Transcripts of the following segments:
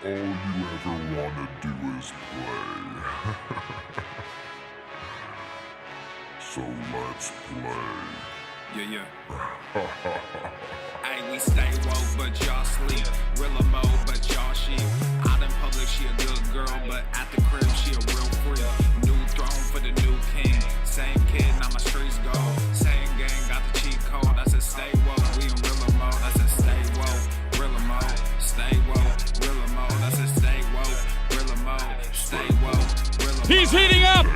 all you ever want to do is play. So let's play. Yeah. Hey, we stay woke, but y'all sleep. Real mode, but y'all sheep. Out in public, she a good girl, but at the crib, she a real freak. New throne for the new king. Same kid, now my streets go. Same gang, got the cheat code. I said stay woke, we in real mode. I said stay woke, real mode. Stay woke, real mode. I said stay woke, real mode. Stay woke, real mode. He's heating up!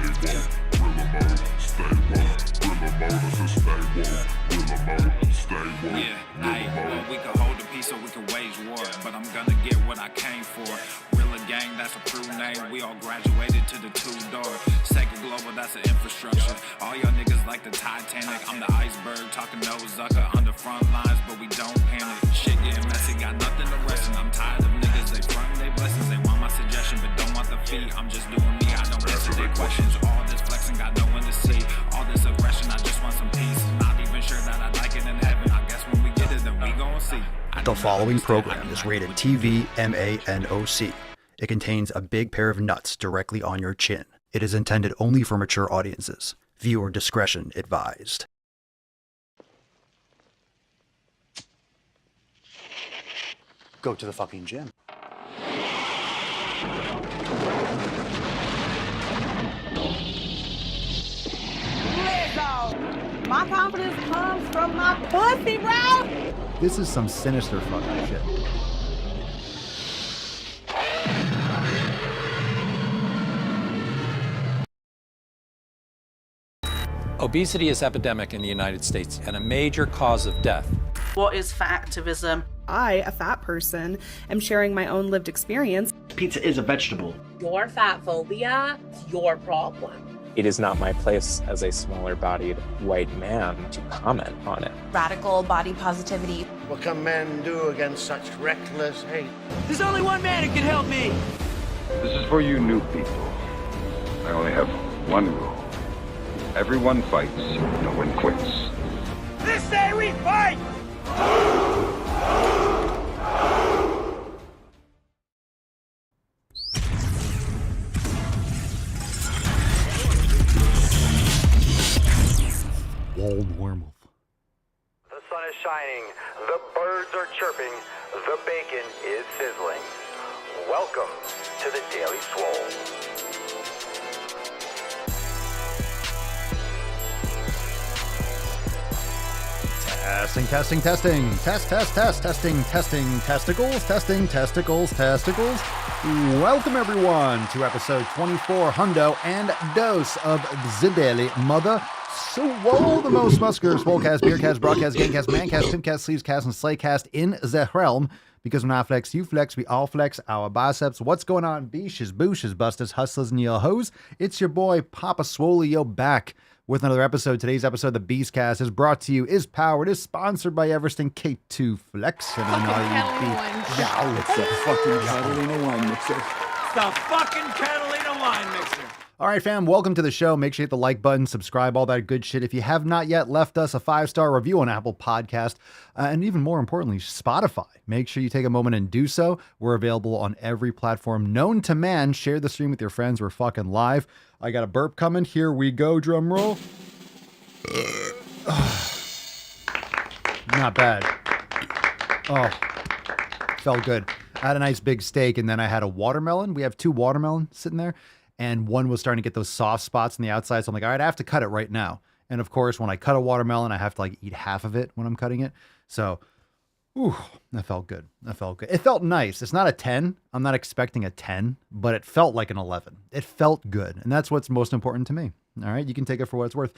Yeah, well, we can hold the peace or we can wage war, but I'm gonna get what I came for. Rilla gang, that's a true name. We all graduated to the two-door. Sacred Global, that's an infrastructure. All y'all niggas like the Titanic. I'm the iceberg, talking no Zucker on the front lines, but we don't panic. Shit getting messy, got nothing to rest, and I'm tired of niggas. They front they blessings, they want my suggestion, but don't want the fee. I'm just doing me, I don't answer their questions. All this flexing, got no one to see. All this aggression, I just want some peace. Not even sure that I like it in heaven. I guess when we get it, then we gon' see. The following program is rated TV MANOC. It contains a big pair of nuts directly on your chin. It is intended only for mature audiences. Viewer discretion advised. Go to the fucking gym. My confidence comes from my pussy, bro. This is some sinister fucking shit. Obesity is epidemic in the United States and a major cause of death. What is fat activism? I, a fat person, am sharing my own lived experience. Pizza is a vegetable. Your fat phobia is your problem. It is not my place as a smaller-bodied white man to comment on it. Radical body positivity. What can men do against such reckless hate? There's only one man who can help me. This is for you new people. I only have one rule. Everyone fights, no one quits. This day we fight! Walled werewolf. The sun is shining, the birds are chirping, the bacon is sizzling. Welcome to the Daily Swole. Testing. Testicles. Welcome everyone to episode 24 hundo and dose of the Daily Mother Swole, the most muscular swolecast, beercast, broadcast, gamecast, mancast, pimpcast, sleevescast, and slaycast in the realm. Because when I flex, you flex, we all flex our biceps. What's going on, beaches, booshes, busters, hustlers, and your hoes? It's your boy, Papa Swole, yo, back with another episode. Today's episode of the Beastcast is brought to you, is powered, is sponsored by Everesting K2 Flex. And It's the fucking Catalina wine mixer. It's the fucking Catalina wine mixer. All right, fam, welcome to the show. Make sure you hit the like button, subscribe, all that good shit. If you have not yet left us a 5-star review on Apple Podcast, and even more importantly, Spotify, make sure you take a moment and do so. We're available on every platform known to man. Share the stream with your friends. We're fucking live. I got a burp coming. Here we go, drum roll. Not bad. Oh, felt good. I had a nice big steak, and then I had a watermelon. We have 2 watermelons sitting there. And one was starting to get those soft spots on the outside. So I'm like, all right, I have to cut it right now. And of course, when I cut a watermelon, I have to eat half of it when I'm cutting it. So, that felt good. It felt nice. It's not a 10. I'm not expecting a 10, but it felt like an 11. It felt good. And that's what's most important to me. All right. You can take it for what it's worth.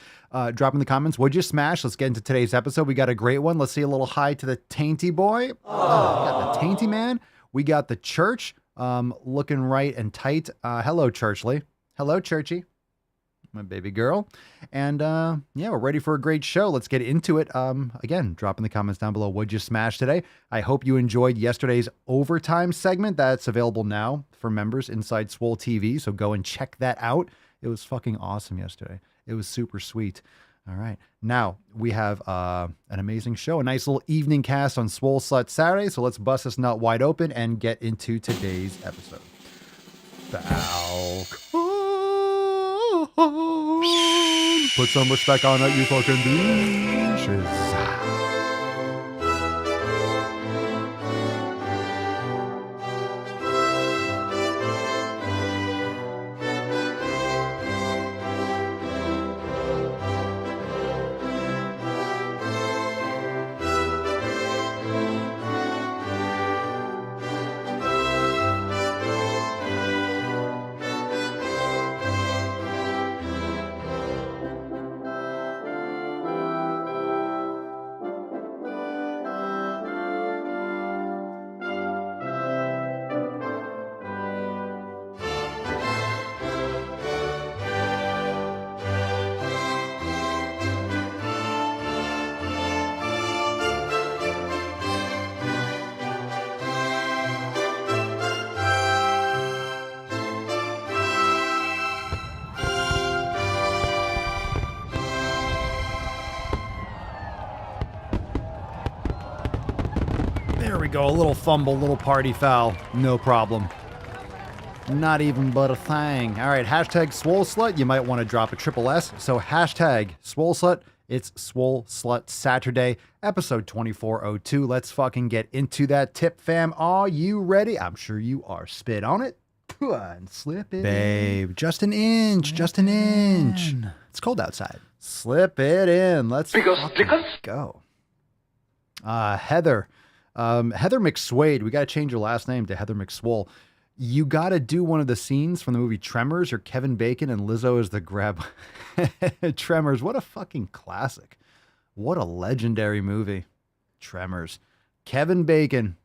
Drop in the comments. What'd you smash? Let's get into today's episode. We got a great one. Let's see a little hi to the tainty boy. We got the tainty man. We got the church. Looking right and tight. Hello, Churchley. Hello, Churchy. My baby girl. And yeah, we're ready for a great show. Let's get into it. Again, drop in the comments down below. What'd you smash today? I hope you enjoyed yesterday's overtime segment. That's available now for members inside Swole TV. So go and check that out. It was fucking awesome yesterday. It was super sweet. All right. Now we have an amazing show, a nice little evening cast on Swole Slut Saturday. So let's bust this nut wide open and get into today's episode. Falcon. Put some respect on that, you fucking bitches. There we go. A little fumble, little party foul. No problem. Not even but a thing. All right. Hashtag Swole Slut. You might want to drop a triple S. So hashtag Swole Slut. It's Swole Slut Saturday, episode 2402. Let's fucking get into that tip, fam. Are you ready? I'm sure you are. Spit on it. And slip it. Babe, just an inch. Just an inch. It's cold outside. Slip it in. Let's go. Heather. Heather McSwade, we got to change your last name to Heather McSwole. You got to do one of the scenes from the movie Tremors or Kevin Bacon and Lizzo is the grab. Tremors, what a fucking classic. What a legendary movie. Tremors. Kevin Bacon.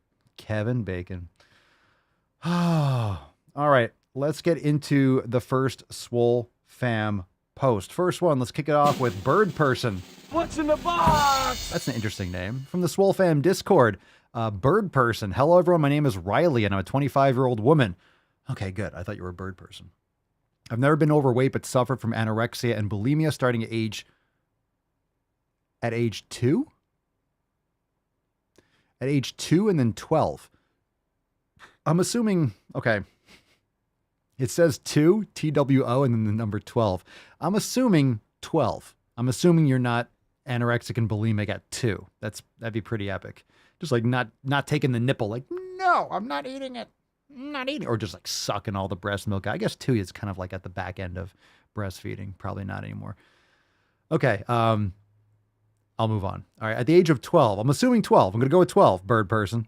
Oh, all right. Let's get into the first Swole Fam post. First one, let's kick it off with Bird Person. What's in the box? That's an interesting name. From the Swole Fam Discord. Bird Person. Hello, everyone. My name is Riley, and I'm a 25-year-old woman. Okay, good. I thought you were a bird person. I've never been overweight, but suffered from anorexia and bulimia starting at age 2? At age 2 and then 12. I'm assuming, okay. It says 2, TWO, and then the number 12. I'm assuming 12. I'm assuming you're not anorexic and bulimic at 2. That'd be pretty epic. Just like not taking the nipple, like, no, I'm not eating it. I'm not eating it. Or just like sucking all the breast milk. I guess 2 is kind of like at the back end of breastfeeding. Probably not anymore. Okay. I'll move on. All right. At the age of 12, I'm assuming 12. I'm going to go with 12, Bird Person.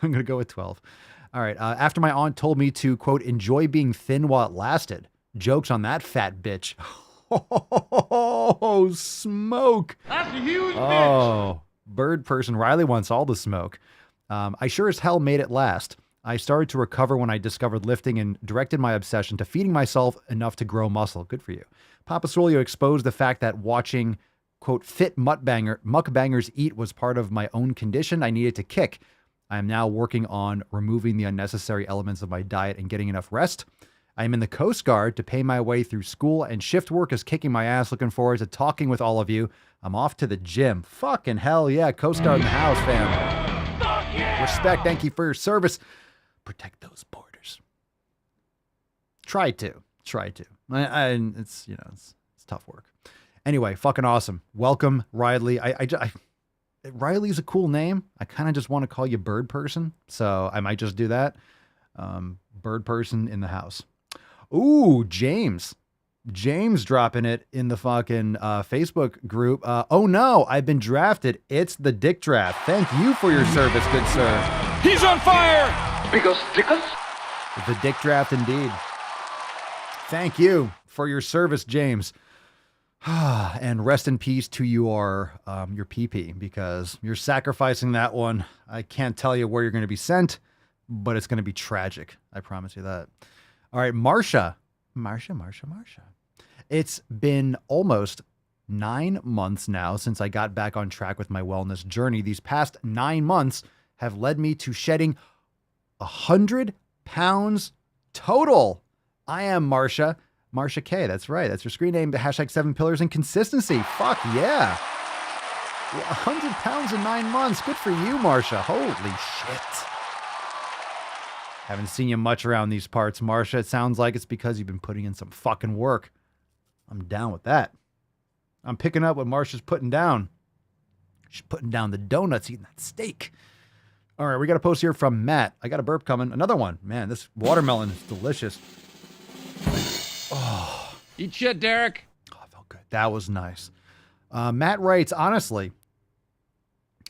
I'm going to go with 12. All right. After my aunt told me to, quote, enjoy being thin while it lasted. Jokes on that fat bitch. Oh, smoke. That's a huge bitch. Oh, Bird Person. Riley wants all the smoke. I sure as hell made it last. I started to recover when I discovered lifting and directed my obsession to feeding myself enough to grow muscle. Good for you. Papa Swolio exposed the fact that watching, quote, fit mukbangers eat was part of my own condition I needed to kick. I am now working on removing the unnecessary elements of my diet and getting enough rest. I am in the Coast Guard to pay my way through school, and shift work is kicking my ass. Looking forward to talking with all of you. I'm off to the gym. Fucking hell yeah. Coast Guard in the house, fam. Fuck yeah. Respect. Thank you for your service. Protect those borders. Try to. It's, you know, it's tough work. Anyway, fucking awesome. Welcome, Riley. Riley's a cool name. I kind of just want to call you Bird Person, so I might just do that. Bird Person in the house. Ooh, James dropping it in the fucking Facebook group. Oh no, I've been drafted. It's the Dick Draft. Thank you for your service, good sir. He's on fire. Because stickers? The Dick Draft indeed. Thank you for your service, James. And rest in peace to your PP, because you're sacrificing that one. I can't tell you where you're going to be sent, but it's going to be tragic. I promise you that. All right, Marsha. It's been almost 9 months now since I got back on track with my wellness journey. These past 9 months have led me to shedding 100 pounds total. I am Marsha. Marsha K, that's right. That's your screen name. Hashtag 7 pillars and consistency. Fuck yeah. 100 pounds in 9 months. Good for you, Marsha. Holy shit. Haven't seen you much around these parts, Marsha. It sounds like it's because you've been putting in some fucking work. I'm down with that. I'm picking up what Marsha's putting down. She's putting down the donuts, eating that steak. All right, we got a post here from Matt. I got a burp coming. Another one. Man, this watermelon is delicious. Oh. Eat shit, Derek. Oh, I felt good. That was nice. Matt writes, honestly,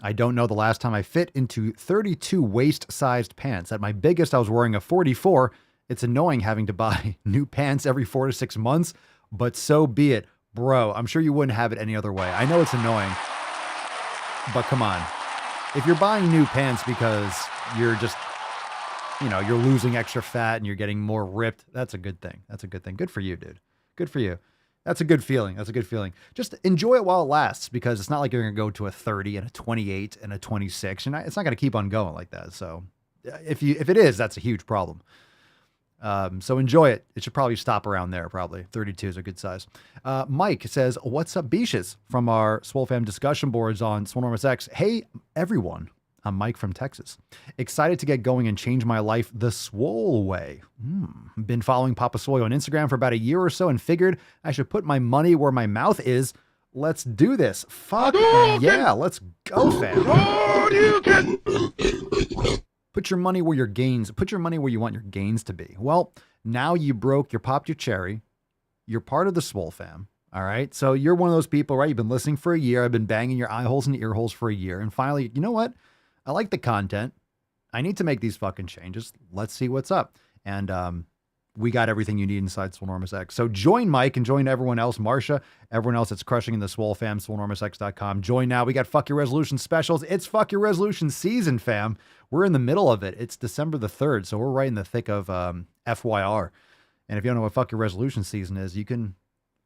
I don't know the last time I fit into 32 waist-sized pants. At my biggest, I was wearing a 44. It's annoying having to buy new pants every 4 to 6 months, but so be it. Bro, I'm sure you wouldn't have it any other way. I know it's annoying, but come on. If you're buying new pants because you're just, you're losing extra fat and you're getting more ripped, that's a good thing. That's a good thing. Good for you, dude. Good for you. That's a good feeling. That's a good feeling. Just enjoy it while it lasts, because it's not like you're going to go to a 30 and a 28 and a 26. And it's not going to keep on going like that. So if it is, that's a huge problem. So enjoy it. It should probably stop around there. Probably 32 is a good size. Mike says, what's up, Beaches, from our Swole Fam discussion boards on Swolenormous X. Hey, everyone. I'm Mike from Texas. Excited to get going and change my life the Swole way. Been following Papa Swole on Instagram for about a year or so and figured I should put my money where my mouth is. Let's do this. Fuck yeah. Let's go, fam. Put your money where your gains, put your money where you want your gains to be. Well, now you popped your cherry. You're part of the Swole Fam. All right. So you're one of those people, right? You've been listening for a year. I've been banging your eye holes and ear holes for a year. And finally, you know what? I like the content. I need to make these fucking changes. Let's see what's up. And we got everything you need inside Swolenormous X. So join Mike and join everyone else, Marsha, everyone else that's crushing in the Swole Fam, SwoleNormousX.com. Join now. We got Fuck Your Resolution specials. It's Fuck Your Resolution season, fam. We're in the middle of it. It's December the 3rd, so we're right in the thick of FYR. And if you don't know what Fuck Your Resolution season is, you can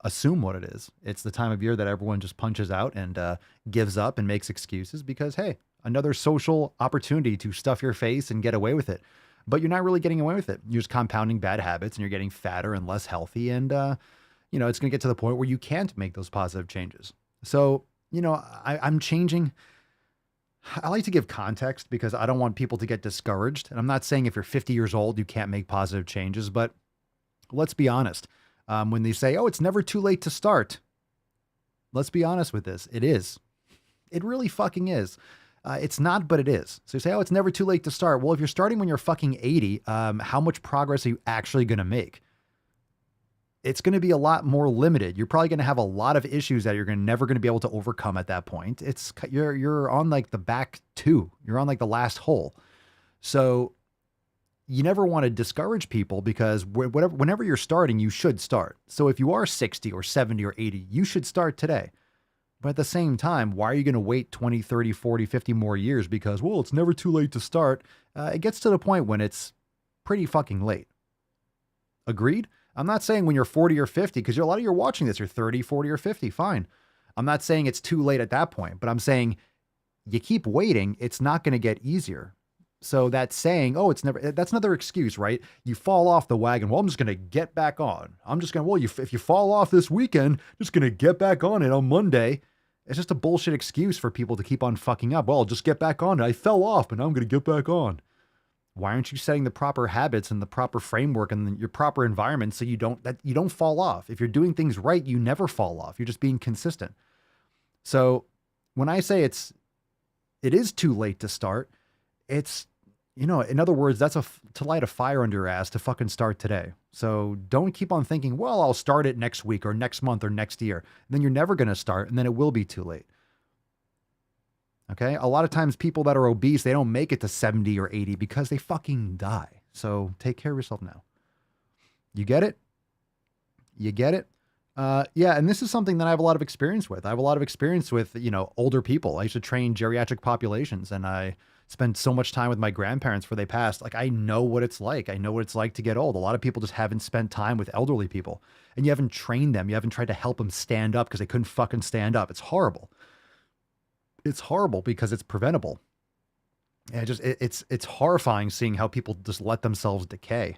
assume what it is. It's the time of year that everyone just punches out and gives up and makes excuses because, hey, another social opportunity to stuff your face and get away with it. But you're not really getting away with it. You're just compounding bad habits and you're getting fatter and less healthy. And, it's going to get to the point where you can't make those positive changes. So, I'm changing. I like to give context because I don't want people to get discouraged. And I'm not saying if you're 50 years old, you can't make positive changes. But let's be honest. When they say, oh, it's never too late to start. Let's be honest with this. It is. It really fucking is. It's not, but it is. So you say, oh, it's never too late to start. Well, if you're starting when you're fucking 80, how much progress are you actually going to make? It's going to be a lot more limited. You're probably going to have a lot of issues that you're never going to be able to overcome at that point. You're on like the back two. You're on like the last hole. So you never want to discourage people because whenever you're starting, you should start. So if you are 60 or 70 or 80, you should start today. But at the same time, why are you going to wait 20, 30, 40, 50 more years? Because, well, it's never too late to start. It gets to the point when it's pretty fucking late. Agreed? I'm not saying when you're 40 or 50, because a lot of you are watching this, you're 30, 40, or 50. Fine. I'm not saying it's too late at that point, but I'm saying you keep waiting, it's not going to get easier. So that's saying, oh, that's another excuse, right? You fall off the wagon. Well, I'm just going to get back on. If you fall off this weekend, just going to get back on it on Monday. It's just a bullshit excuse for people to keep on fucking up. Well, I'll just get back on it. I fell off, but now I'm going to get back on. Why aren't you setting the proper habits and the proper framework and your proper environment so you don't fall off? If you're doing things right, you never fall off. You're just being consistent. So when I say it is too late to start, it's, in other words, that's to light a fire under your ass to fucking start today. So don't keep on thinking, well, I'll start it next week or next month or next year. And then you're never going to start. And then it will be too late. Okay. A lot of times people that are obese, they don't make it to 70 or 80 because they fucking die. So take care of yourself now. You get it? You get it? Yeah. And this is something that I have a lot of experience with. I have a lot of experience with, older people. I used to train geriatric populations and I spent so much time with my grandparents before they passed. Like, I know what it's like. I know what it's like to get old. A lot of people just haven't spent time with elderly people and you haven't trained them. You haven't tried to help them stand up because they couldn't fucking stand up. It's horrible. It's horrible because it's preventable. And it's horrifying seeing how people just let themselves decay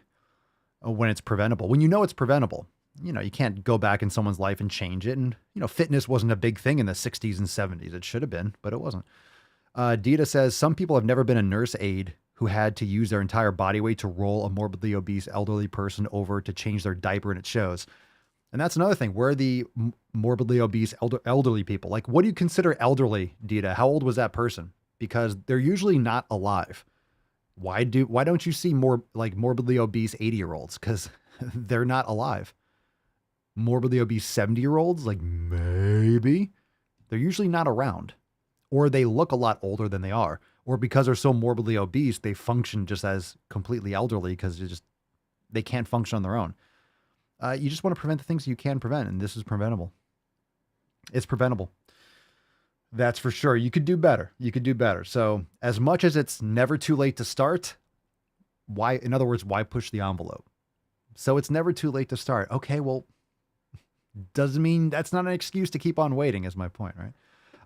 when it's preventable. When you know it's preventable, you can't go back in someone's life and change it. And, fitness wasn't a big thing in the 60s and 70s. It should have been, but it wasn't. Dita says, some people have never been a nurse aide who had to use their entire body weight to roll a morbidly obese elderly person over to change their diaper, and it shows. And that's another thing. Where are the morbidly obese elderly people? Like, what do you consider elderly, Dita? How old was that person? Because they're usually not alive. Why don't you see more like morbidly obese 80-year-olds? Because they're not alive. Morbidly obese 70-year-olds, like maybe they're usually not around, or they look a lot older than they are, or because they're so morbidly obese, they function just as completely elderly because they can't function on their own. You just want to prevent the things you can prevent, and this is preventable. It's preventable. That's for sure. You could do better. So as much as it's never too late to start, in other words, why push the envelope? So it's never too late to start. Okay, well, doesn't mean that's not an excuse to keep on waiting is my point, right?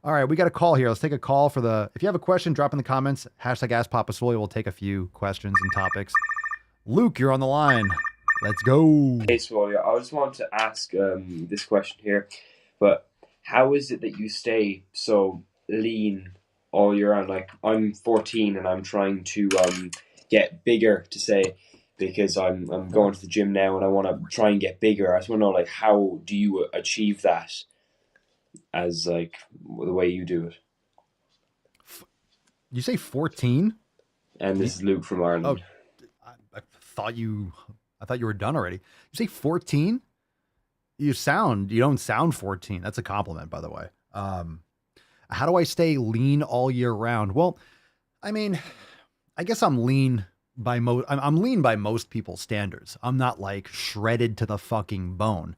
All right, we got a call here. Let's take a call if you have a question, drop in the comments, #AskPapaSwole. We'll take a few questions and topics. Luke, you're on the line. Let's go. Hey, Swole, I just wanted to ask this question here, but how is it that you stay so lean all year round? Like, I'm 14 and I'm trying to get bigger, to say, because I'm going to the gym now and I want to try and get bigger. I just want to know, like, how do you achieve that as, like, the way you do it? You say 14? And this is Luke from Ireland. Oh, I thought you were done already. You say 14? You don't sound 14. That's a compliment, by the way. How do I stay lean all year round? Well, I mean, I guess I'm lean I'm lean by most people's standards. I'm not like shredded to the fucking bone.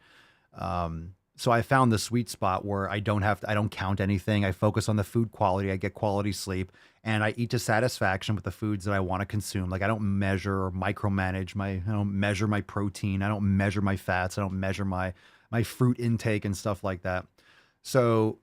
So I found the sweet spot where I don't count anything. I focus on the food quality. I get quality sleep, and I eat to satisfaction with the foods that I want to consume. Like, I don't measure or micromanage I don't measure my protein. I don't measure my fats. I don't measure my fruit intake and stuff like that. So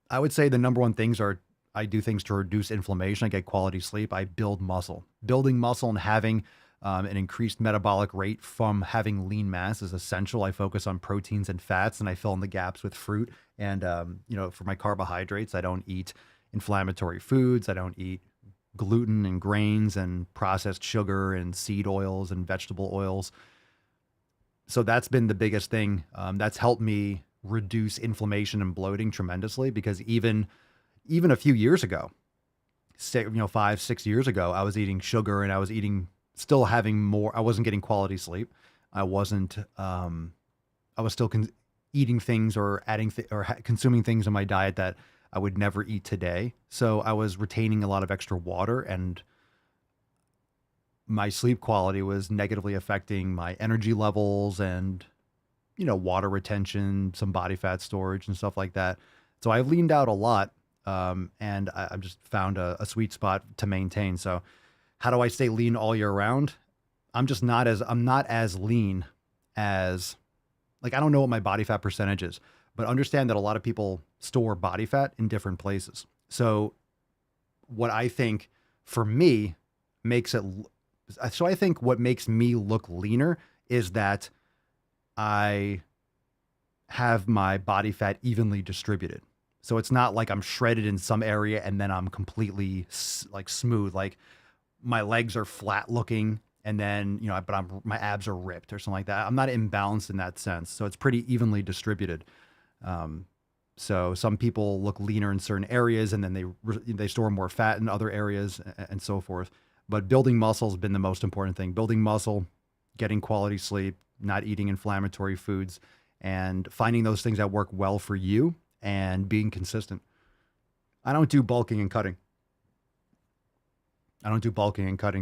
I would say the number one things are, I do things to reduce inflammation. I get quality sleep. I build muscle. Building muscle and having an increased metabolic rate from having lean mass is essential. I focus on proteins and fats, and I fill in the gaps with fruit. And, for my carbohydrates, I don't eat inflammatory foods. I don't eat gluten and grains and processed sugar and seed oils and vegetable oils. So that's been the biggest thing. That's helped me reduce inflammation and bloating tremendously, because even a few years ago, 5-6 years ago, I was eating sugar and I was still having more. I wasn't getting quality sleep. I wasn't, I was still eating things or adding consuming things in my diet that I would never eat today. So I was retaining a lot of extra water, and my sleep quality was negatively affecting my energy levels and, water retention, some body fat storage and stuff like that. So I've leaned out a lot. And I've just found a sweet spot to maintain. So how do I stay lean all year round? I'm not as lean as, like, I don't know what my body fat percentage is, but understand that a lot of people store body fat in different places. So what I think for me I think what makes me look leaner is that I have my body fat evenly distributed. So it's not like I'm shredded in some area and then I'm completely like smooth. Like, my legs are flat looking, and then, but my abs are ripped or something like that. I'm not imbalanced in that sense. So it's pretty evenly distributed. So some people look leaner in certain areas, and then they store more fat in other areas and so forth. But building muscle has been the most important thing. Building muscle, getting quality sleep, not eating inflammatory foods, and finding those things that work well for you, and being consistent. I don't do bulking and cutting.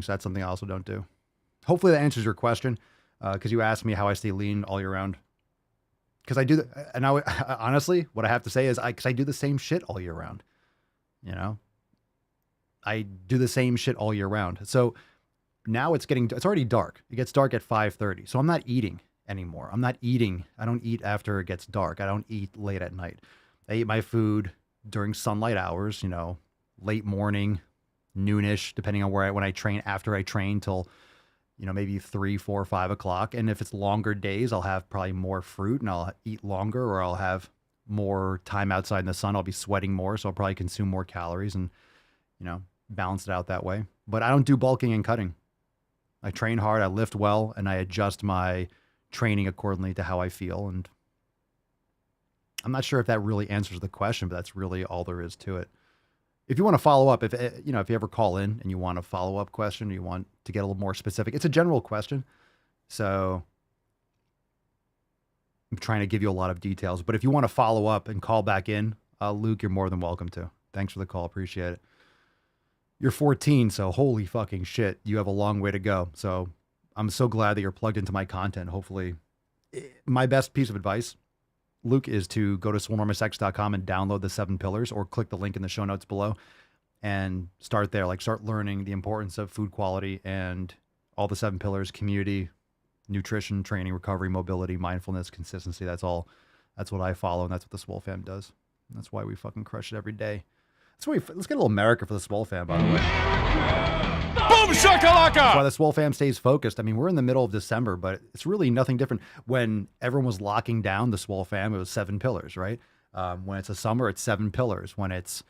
So that's something I also don't do. Hopefully that answers your question, because you asked me how I stay lean all year round. Because I do, and honestly, what I have to say is, because I do the same shit all year round. I do the same shit all year round. So now it's already dark. It gets dark at 5:30. So I'm not eating anymore. I don't eat after it gets dark. I don't eat late at night. I eat my food during sunlight hours, late morning, noonish, depending on when I train, after I train till, maybe 3, 4, 5 o'clock. And if it's longer days, I'll have probably more fruit and I'll eat longer, or I'll have more time outside in the sun. I'll be sweating more, so I'll probably consume more calories and, balance it out that way. But I don't do bulking and cutting. I train hard, I lift well, and I adjust my training accordingly to how I feel. And I'm not sure if that really answers the question, but that's really all there is to it. If you want to follow up, if you ever call in and you want a follow-up question, or you want to get a little more specific, it's a general question. So I'm trying to give you a lot of details, but if you want to follow up and call back in, Luke, you're more than welcome to. Thanks for the call. Appreciate it. You're 14, so holy fucking shit. You have a long way to go. So I'm so glad that you're plugged into my content. Hopefully, my best piece of advice, Luke, is to go to swolenormousx.com and download the 7 pillars, or click the link in the show notes below and start there. Like, start learning the importance of food quality and all the 7 pillars: community, nutrition, training, recovery, mobility, mindfulness, consistency. That's all. That's what I follow, and that's what the Swole fam does. And that's why we fucking crush it every day. Let's get a little America for the Swole fam, by the way. Boom shakalaka! That's why the Swole fam stays focused. I mean, we're in the middle of December, but it's really nothing different. When everyone was locking down the Swole fam, it was 7 pillars, right? When it's a summer, it's 7 pillars. When it's,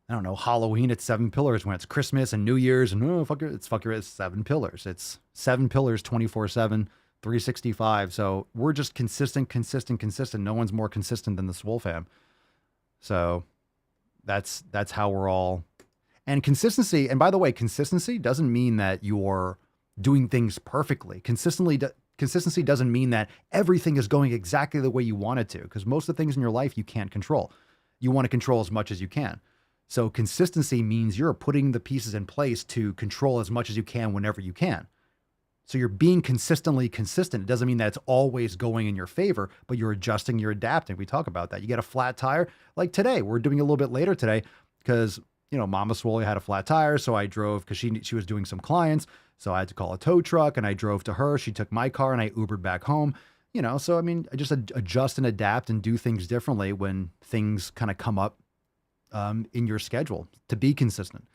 Halloween, it's 7 pillars. When it's Christmas and New Year's and it's 7 pillars. It's 7 pillars 24/7, 365. So we're just consistent. No one's more consistent than the Swole fam. So that's how we're all. And consistency, and by the way, consistency doesn't mean that you're doing things perfectly. Consistency doesn't mean that everything is going exactly the way you want it to, because most of the things in your life you can't control. You want to control as much as you can. So consistency means you're putting the pieces in place to control as much as you can whenever you can. So you're being consistently consistent. It doesn't mean that it's always going in your favor, but you're adjusting, you're adapting. We talk about that. You get a flat tire. Like today, we're doing a little bit later today because, Mama Swole had a flat tire. So I drove, because she was doing some clients. So I had to call a tow truck and I drove to her. She took my car and I Ubered back home. So I mean, I just adjust and adapt and do things differently when things kind of come up in your schedule to be consistent.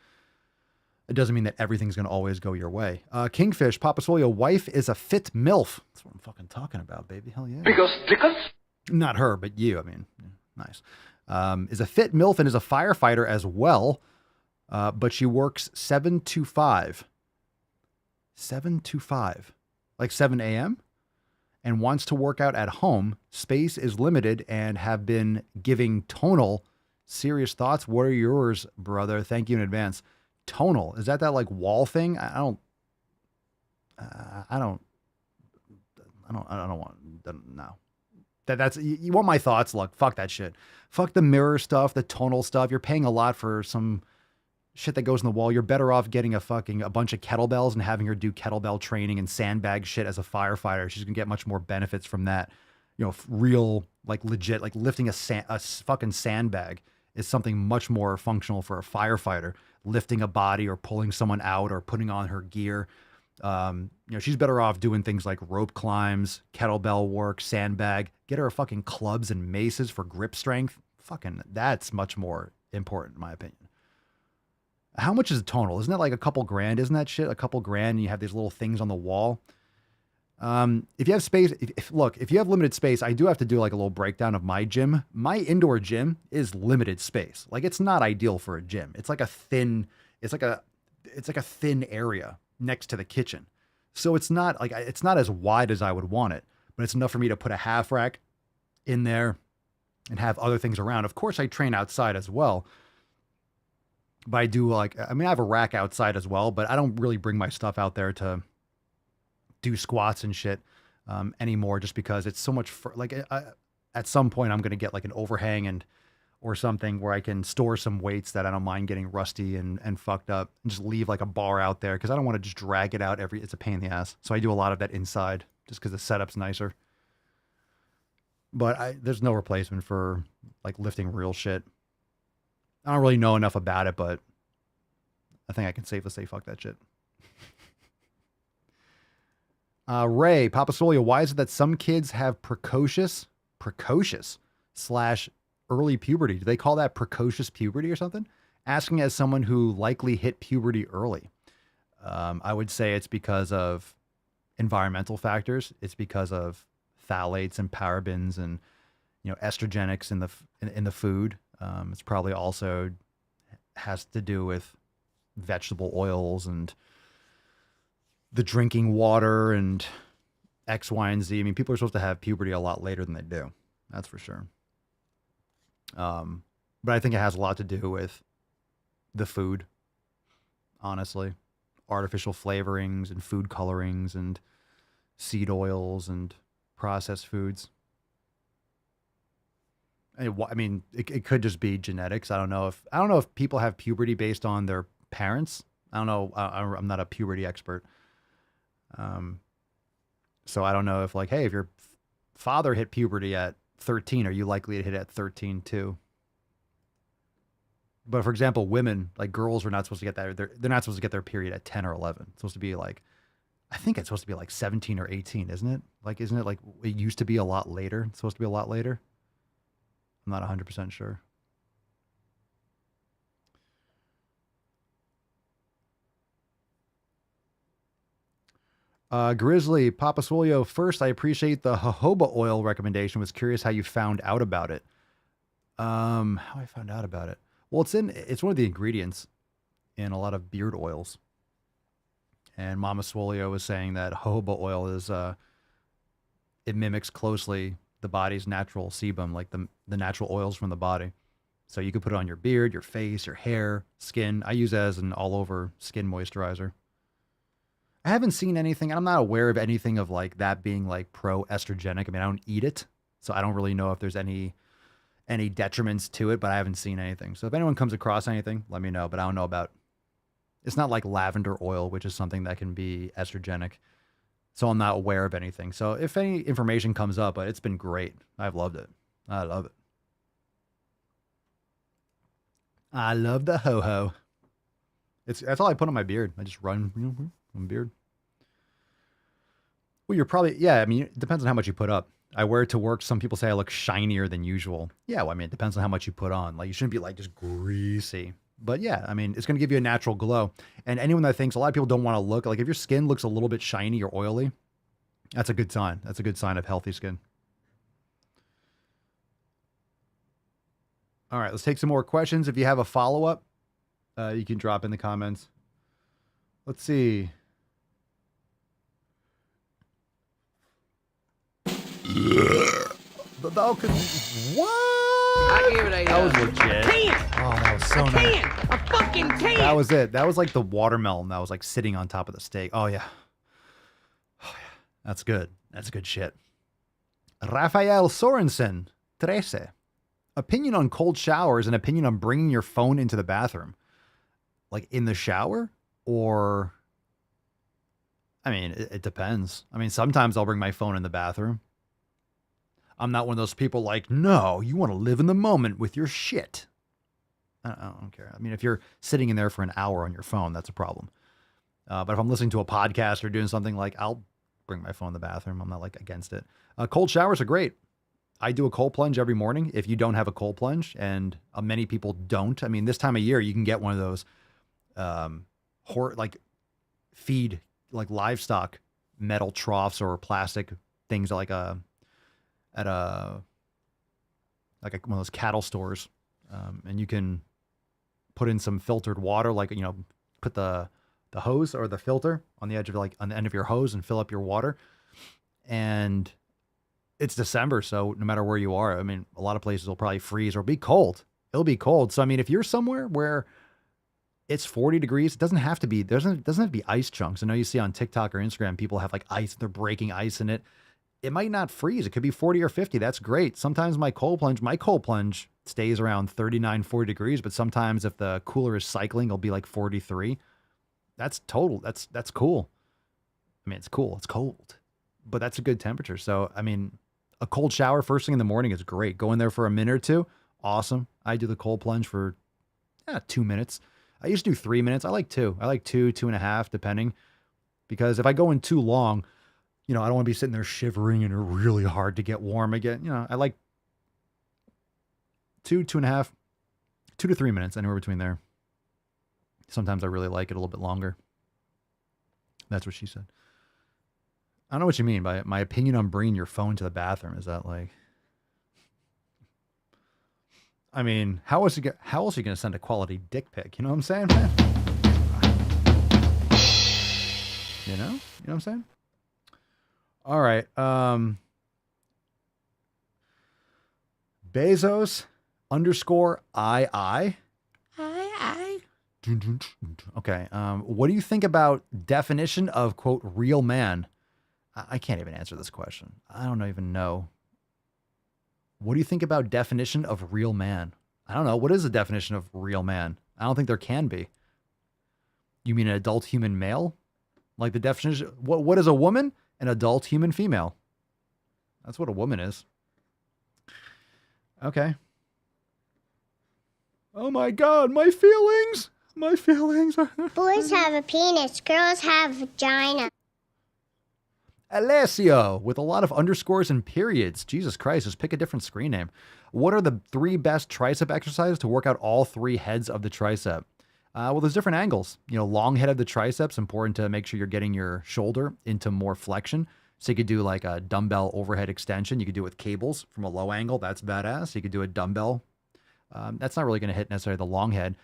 It doesn't mean that everything's going to always go your way. Kingfish, Papa Swole, your wife is a fit MILF. That's what I'm fucking talking about, baby. Hell yeah. Because. Not her, but you. I mean, nice. Is a fit MILF and is a firefighter as well. But she works 7 to 5. 7 to 5. Like 7 a.m.? And wants to work out at home. Space is limited and have been giving tonal serious thoughts. What are yours, brother? Thank you in advance. Tonal, is that like wall thing? I don't want, no. That's, you want my thoughts? Look, fuck that shit. Fuck the mirror stuff, the tonal stuff. You're paying a lot for some shit that goes in the wall. You're better off getting a bunch of kettlebells and having her do kettlebell training and sandbag shit as a firefighter. She's gonna get much more benefits from that. Real, like legit, like lifting a fucking sandbag is something much more functional for a firefighter. Lifting a body or pulling someone out or putting on her gear. She's better off doing things like rope climbs, kettlebell work, sandbag. Get her fucking clubs and maces for grip strength. Fucking, that's much more important in my opinion. How much is a tonal? Isn't that like a couple grand? Isn't that shit a couple grand and you have these little things on the wall? If you have space, if you have limited space, I do have to do like a little breakdown of my gym. My indoor gym is limited space. Like it's not ideal for a gym. It's like a thin area next to the kitchen. So it's not as wide as I would want it, but it's enough for me to put a half rack in there and have other things around. Of course I train outside as well, but I do I have a rack outside as well, but I don't really bring my stuff out there to do squats and shit anymore, just because it's so much at some point I'm going to get like an overhang or something where I can store some weights that I don't mind getting rusty and fucked up, and just leave like a bar out there. Cause I don't want to just drag it out it's a pain in the ass. So I do a lot of that inside just cause the setup's nicer, but there's no replacement for like lifting real shit. I don't really know enough about it, but I think I can safely say, fuck that shit. Ray, Papa Swole, why is it that some kids have precocious / early puberty? Do they call that precocious puberty or something? Asking as someone who likely hit puberty early. I would say it's because of environmental factors. It's because of phthalates and parabens and estrogenics in the food. It's probably also has to do with vegetable oils and the drinking water and X, Y, and Z. I mean, people are supposed to have puberty a lot later than they do. That's for sure. But I think it has a lot to do with the food, honestly. Artificial flavorings and food colorings and seed oils and processed foods. I mean, it could just be genetics. I don't know if people have puberty based on their parents. I don't know. I'm not a puberty expert. So I don't know if like, hey, if your father hit puberty at 13, are you likely to hit it at 13 too? But for example, women, like girls, are not supposed to get that. They're not supposed to get their period at 10 or 11. It's supposed to be like, I think it's supposed to be like 17 or 18, isn't it? Like, isn't it like it used to be a lot later? It's supposed to be a lot later. I'm not 100% sure. Grizzly, Papa Swolio, first, I appreciate the jojoba oil recommendation. Was curious how you found out about it. How I found out about it. Well, it's one of the ingredients in a lot of beard oils. And Mama Swolio was saying that jojoba oil is, it mimics closely the body's natural sebum, like the natural oils from the body. So you could put it on your beard, your face, your hair, skin. I use it as an all-over skin moisturizer. I haven't seen anything, and I'm not aware of anything of like that being like pro-estrogenic. I mean, I don't eat it, so I don't really know if there's any detriments to it, but I haven't seen anything. So if anyone comes across anything, let me know, but I don't know about. It's not like lavender oil, which is something that can be estrogenic. So I'm not aware of anything. So if any information comes up, but it's been great. I've loved it. I love it. I love the ho-ho. That's all I put on my beard. I just run on beard. Well, you're probably, yeah, I mean, it depends on how much you put up. I wear it to work. Some people say I look shinier than usual. Yeah, well, I mean, it depends on how much you put on. Like, you shouldn't be like just greasy. But yeah, I mean, it's going to give you a natural glow. And anyone that thinks, a lot of people don't want to look, like if your skin looks a little bit shiny or oily, that's a good sign. That's a good sign of healthy skin. All right, let's take some more questions. If you have a follow-up, you can drop in the comments. Let's see. What? I gave it a. That was legit. Oh, that was so nice. A fucking can. That was it. That was like the watermelon that was like sitting on top of the steak. Oh yeah. Oh yeah. That's good. That's good shit. Rafael Sorensen, 13. Opinion on cold showers and opinion on bringing your phone into the bathroom. Like in the shower or... I mean, it depends. I mean, sometimes I'll bring my phone in the bathroom. I'm not one of those people like, no, you want to live in the moment with your shit. I don't care. I mean, if you're sitting in there for an hour on your phone, that's a problem. But if I'm listening to a podcast or doing something, like I'll bring my phone in the bathroom. I'm not like against it. Cold showers are great. I do a cold plunge every morning. If you don't have a cold plunge, and many people don't, I mean, this time of year, you can get one of those feed like livestock metal troughs or plastic things like one of those cattle stores. And you can put in some filtered water, like, put the hose or the filter on the edge of on the end of your hose and fill up your water. And it's December, so no matter where you are, I mean, a lot of places will probably freeze or be cold. It'll be cold. So, I mean, if you're somewhere where it's 40 degrees, it doesn't have to be, doesn't have to be ice chunks. I know you see on TikTok or Instagram, people have like ice, they're breaking ice in it. It might not freeze. It could be 40 or 50. That's great. Sometimes my cold plunge stays around 39, 40 degrees, but sometimes if the cooler is cycling, it'll be like 43. That's total. That's cool. I mean, it's cool. It's cold, but that's a good temperature. So, I mean, a cold shower first thing in the morning is great. Go in there for a minute or two. Awesome. I do the cold plunge for 2 minutes. I used to do 3 minutes. I like 2. I like 2.5, depending, because if I go in too long, I don't want to be sitting there shivering and really hard to get warm again. I like 2.5, 2 to 3 minutes, anywhere between there. Sometimes I really like it a little bit longer. That's what she said. I don't know what you mean by my opinion on bringing your phone to the bathroom. Is that like, I mean, how else are you going to send a quality dick pic? You know what I'm saying, man? You know what I'm saying? All right. Bezos _II. Okay. What do you think about definition of, quote, real man? I can't even answer this question. I don't even know. What do you think about definition of real man? I don't know. What is the definition of real man? I don't think there can be. You mean an adult human male? Like the definition, what is a woman? An adult human female. That's what a woman is. Okay. Oh my God, my feelings. My feelings. Boys have a penis, girls have vagina. Alessio, with a lot of underscores and periods. Jesus Christ, just pick a different screen name. What are the 3 best tricep exercises to work out all 3 heads of the tricep? Well, there's different angles. You know, long head of the triceps, important to make sure you're getting your shoulder into more flexion. So you could do like a dumbbell overhead extension. You could do it with cables from a low angle. That's badass. You could do a dumbbell. That's not really going to hit necessarily the long head,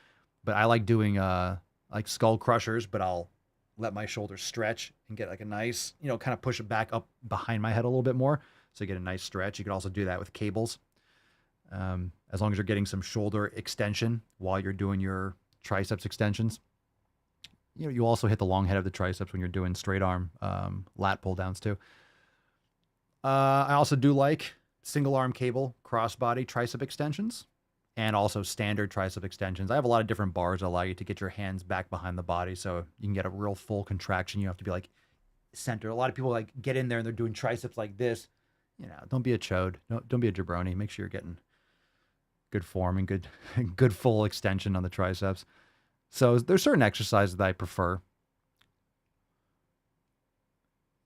but I like doing like skull crushers, but I'll let my shoulders stretch and get like a nice, you know, kind of push it back up behind my head a little bit more. So you get a nice stretch. You could also do that with cables. As long as you're getting some shoulder extension while you're doing your triceps extensions. You know, you also hit the long head of the triceps when you're doing straight arm lat pull downs too. I also do like single arm cable crossbody tricep extensions and also standard tricep extensions. I have a lot of different bars that allow you to get your hands back behind the body so you can get a real full contraction. You have to be like center. A lot of people like get in there and they're doing triceps like this. You know, don't be a chode. No, don't be a jabroni. Make sure you're getting good form and good full extension on the triceps. So there's certain exercises that I prefer.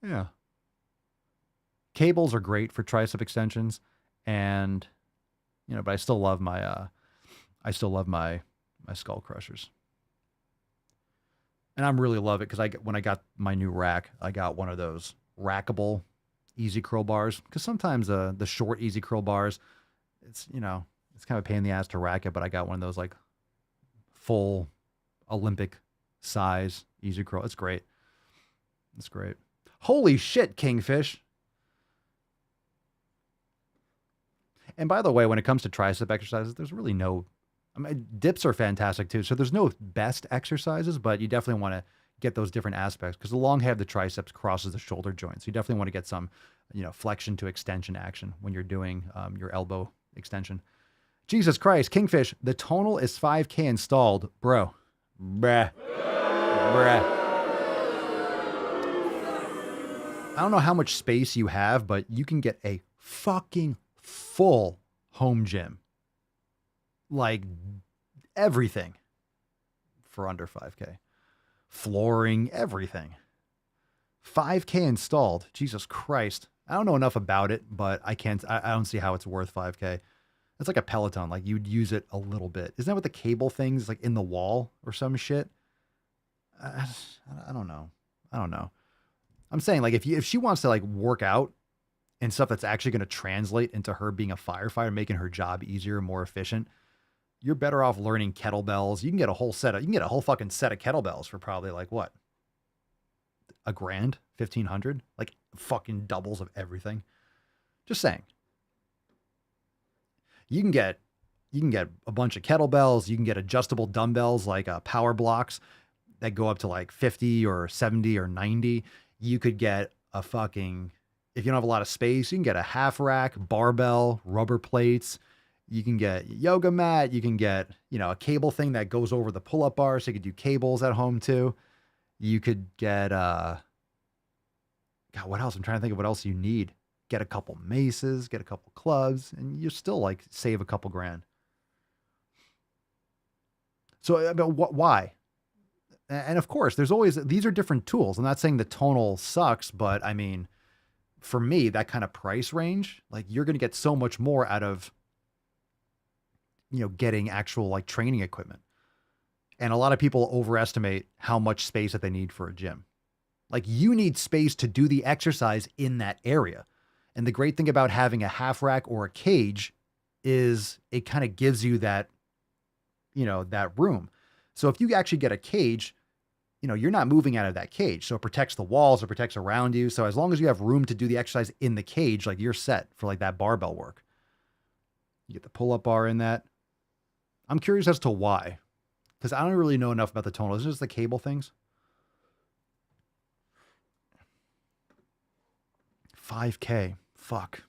Yeah. Cables are great for tricep extensions, and you know, but I still love my my skull crushers. And I'm really love it because when I got my new rack, I got one of those rackable easy curl bars, because sometimes the short easy curl bars, it's, you know, it's kind of a pain in the ass to rack it, but I got one of those like full Olympic size easy curl. It's great. It's great. Holy shit, Kingfish. And by the way, when it comes to tricep exercises, there's really no, I mean, dips are fantastic too. So there's no best exercises, but you definitely want to get those different aspects because the long head of the triceps crosses the shoulder joint. So you definitely want to get some, you know, flexion to extension action when you're doing your elbow extension. Jesus Christ, Kingfish, the tonal is 5K installed. Bro. Bruh. I don't know how much space you have, but you can get a fucking full home gym. Like everything for under 5K. Flooring, everything. 5K installed. Jesus Christ. I don't know enough about it, but I don't see how it's worth 5K. It's like a Peloton. Like you'd use it a little bit. Isn't that what the cable thing's like in the wall or some shit? I don't know. I'm saying like if she wants to like work out and stuff that's actually going to translate into her being a firefighter, making her job easier, more efficient, you're better off learning kettlebells. You can get a whole fucking set of kettlebells for probably like what? $1,000, $1,500, like fucking doubles of everything. Just saying. You can get a bunch of kettlebells. You can get adjustable dumbbells like power blocks that go up to like 50 or 70 or 90. You could get a fucking, if you don't have a lot of space, you can get a half rack, barbell, rubber plates. You can get yoga mat. You can get, you know, a cable thing that goes over the pull-up bar. So you could do cables at home too. You could get, God, what else? I'm trying to think of what else you need. Get a couple maces, get a couple clubs, and you still like save a couple grand. So, but why? And of course, these are different tools. I'm not saying the tonal sucks, but I mean, for me, that kind of price range, like you're going to get so much more out of, you know, getting actual like training equipment. And a lot of people overestimate how much space that they need for a gym. Like you need space to do the exercise in that area. And the great thing about having a half rack or a cage is it kind of gives you that, that room. So if you actually get a cage, you're not moving out of that cage. So it protects the walls, it protects around you. So as long as you have room to do the exercise in the cage, like you're set for like that barbell work. You get the pull-up bar in that. I'm curious as to why, because I don't really know enough about the tonal. Is it just the cable things? 5K. Fuck.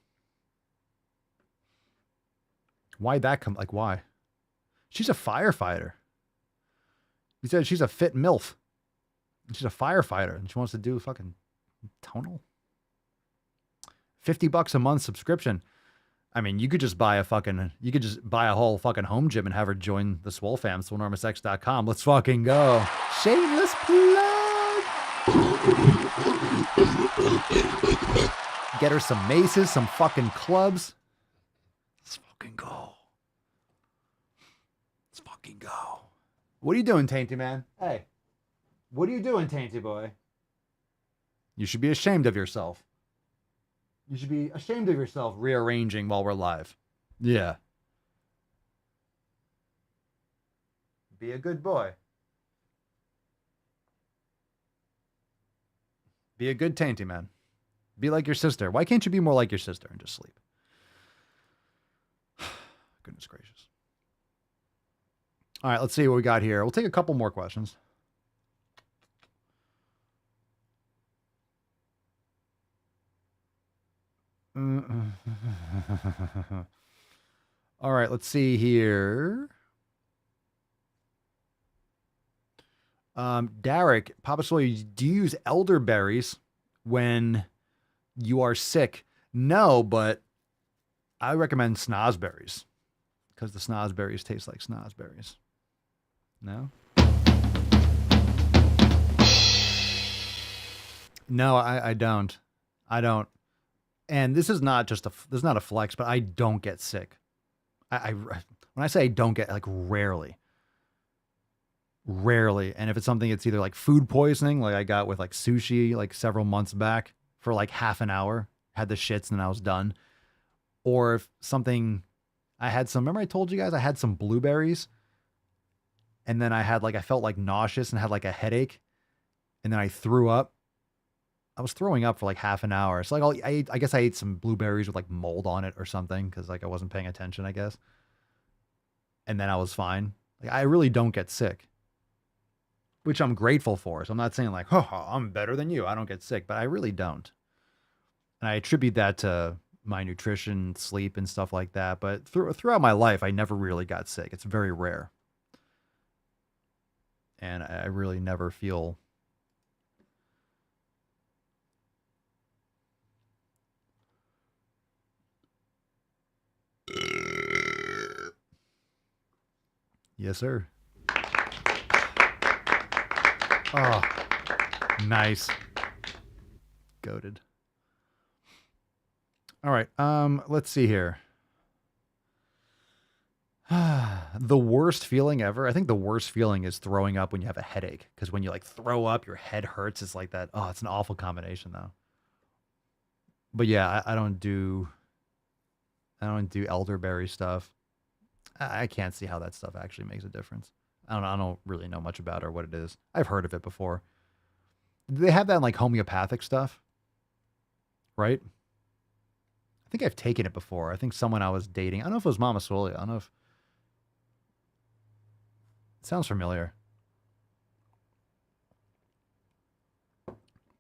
Why'd that come? Like, why? She's a firefighter. You said she's a fit MILF. She's a firefighter and she wants to do fucking tonal. $50 a month subscription. I mean, you could just buy a whole fucking home gym and have her join the Swole fam, swolenormousx.com. Let's fucking go. Shameless plug. Get her some maces, some fucking clubs. Let's fucking go. Let's fucking go. What are you doing, Tainty man? Hey. What are you doing, Tainty boy? You should be ashamed of yourself. You should be ashamed of yourself rearranging while we're live. Yeah. Be a good boy. Be a good Tainty man. Be like your sister. Why can't you be more like your sister and just sleep? Goodness gracious. All right, let's see what we got here. We'll take a couple more questions. All right, let's see here. Derek, Papa Swole, do you use elderberries when you are sick? No, but I recommend snozberries because the snozberries taste like snozberries. No? No, I don't. I don't. And this is not just this is not a flex, but I don't get sick. When I say I don't get, like, rarely. And if it's something, it's either like food poisoning, like I got with like sushi, like several months back for like half an hour, had the shits and then I was done. Or if something, remember I told you guys I had some blueberries and then I felt like nauseous and had like a headache and then I threw up. I was throwing up for like half an hour. So like I guess I ate some blueberries with like mold on it or something because like I wasn't paying attention, I guess. And then I was fine. Like I really don't get sick, which I'm grateful for. So I'm not saying like, oh, I'm better than you. I don't get sick, but I really don't. And I attribute that to my nutrition, sleep, and stuff like that. But throughout my life, I never really got sick. It's very rare. And I really never feel... Yes, sir. Oh, nice. Goated. All right. Let's see here. The worst feeling ever. I think the worst feeling is throwing up when you have a headache. Because when you like throw up, your head hurts. It's like that. Oh, it's an awful combination though. But yeah, I don't do elderberry stuff. I can't see how that stuff actually makes a difference. I don't really know much about it or what it is. I've heard of it before. They have that in like homeopathic stuff, right? I think I've taken it before. I think someone I was dating, I don't know if it was Mama Swole. I don't know if it sounds familiar.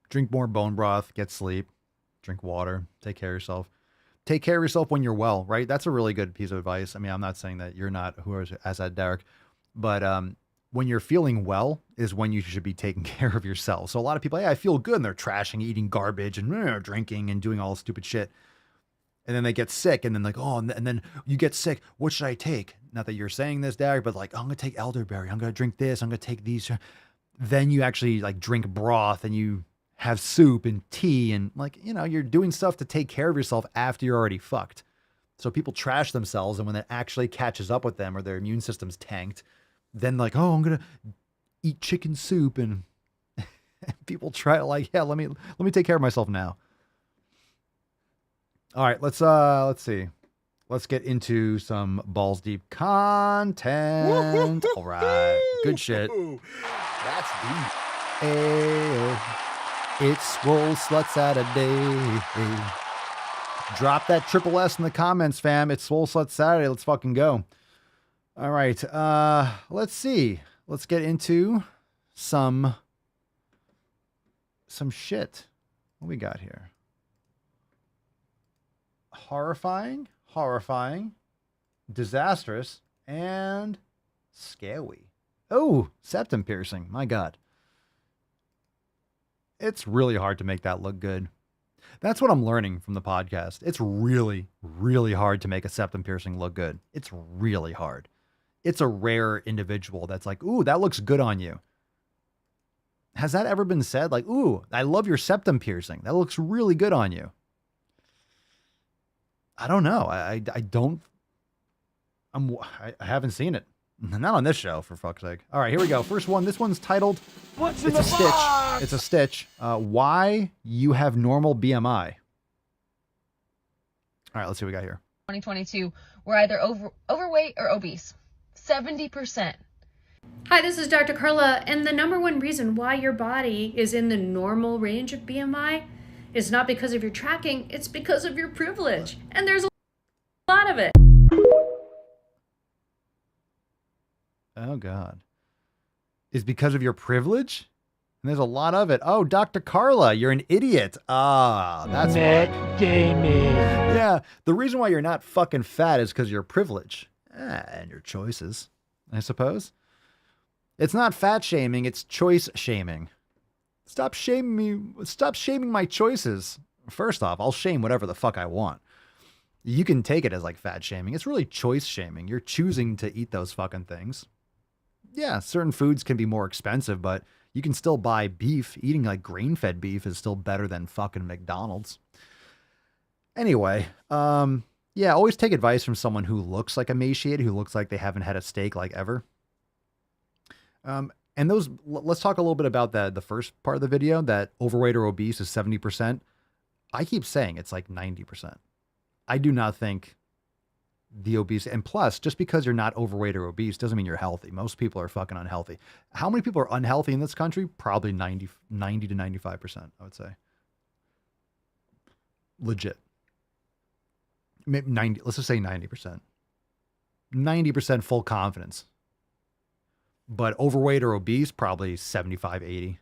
Drink more bone broth, get sleep, drink water, take care of yourself. Take care of yourself when you're well, right? That's a really good piece of advice. I mean, I'm not saying that you're not as that Derek, but when you're feeling well is when you should be taking care of yourself. So a lot of people, I feel good, and they're trashing, eating garbage, and drinking and doing all this stupid shit. And then they get sick, and then like, oh, and then you get sick. What should I take? Not that you're saying this, Derek, but like, I'm gonna take elderberry. I'm gonna drink this. I'm gonna take these. Then you actually like drink broth, and you have soup and tea, and like, you're doing stuff to take care of yourself after you're already fucked. So people trash themselves, and when it actually catches up with them or their immune system's tanked, then like, oh, I'm going to eat chicken soup. And People try to like, yeah, let me take care of myself now. All right, let's see. Let's get into some balls deep content. All right, good shit. That's deep. Ayo. It's Swole Slut Saturday. Drop that triple S in the comments, fam. It's Swole Slut Saturday. Let's fucking go. All right. Let's see. Let's get into some shit. What we got here? Horrifying, disastrous, and scary. Oh, septum piercing. My God. It's really hard to make that look good. That's what I'm learning from the podcast. It's really, really hard to make a septum piercing look good. It's really hard. It's a rare individual that's like, ooh, that looks good on you. Has that ever been said? Like, ooh, I love your septum piercing. That looks really good on you. I don't know. I haven't seen it. Not on this show, for fuck's sake. All right, here we go. First one. This one's titled, What's in the box? It's a stitch. Why you have normal BMI. All right, let's see what we got here. 2022, we're either overweight or obese. 70%. Hi, this is Dr. Carla, and the number one reason why your body is in the normal range of BMI is not because of your tracking, it's because of your privilege. And there's a lot of it. Oh, God. Is because of your privilege? And there's a lot of it. Oh, Dr. Carla, you're an idiot. Ah, that's Matt Damon. Yeah, the reason why you're not fucking fat is because of your privilege. And your choices, I suppose. It's not fat shaming, it's choice shaming. Stop shaming me. Stop shaming my choices. First off, I'll shame whatever the fuck I want. You can take it as like fat shaming. It's really choice shaming. You're choosing to eat those fucking things. Yeah, certain foods can be more expensive, but you can still buy beef. Eating like grain-fed beef is still better than fucking McDonald's. Anyway, yeah, always take advice from someone who looks like emaciated, who looks like they haven't had a steak like ever. And those, let's talk a little bit about that. The first part of the video, that overweight or obese is 70%. I keep saying it's like 90%. I do not think the obese, and plus, just because you're not overweight or obese doesn't mean you're healthy. Most people are fucking unhealthy. How many people are unhealthy in this country? Probably 90 to 95%, I would say. Legit. Maybe 90, let's just say 90%. 90% full confidence. But overweight or obese, probably 75, 80.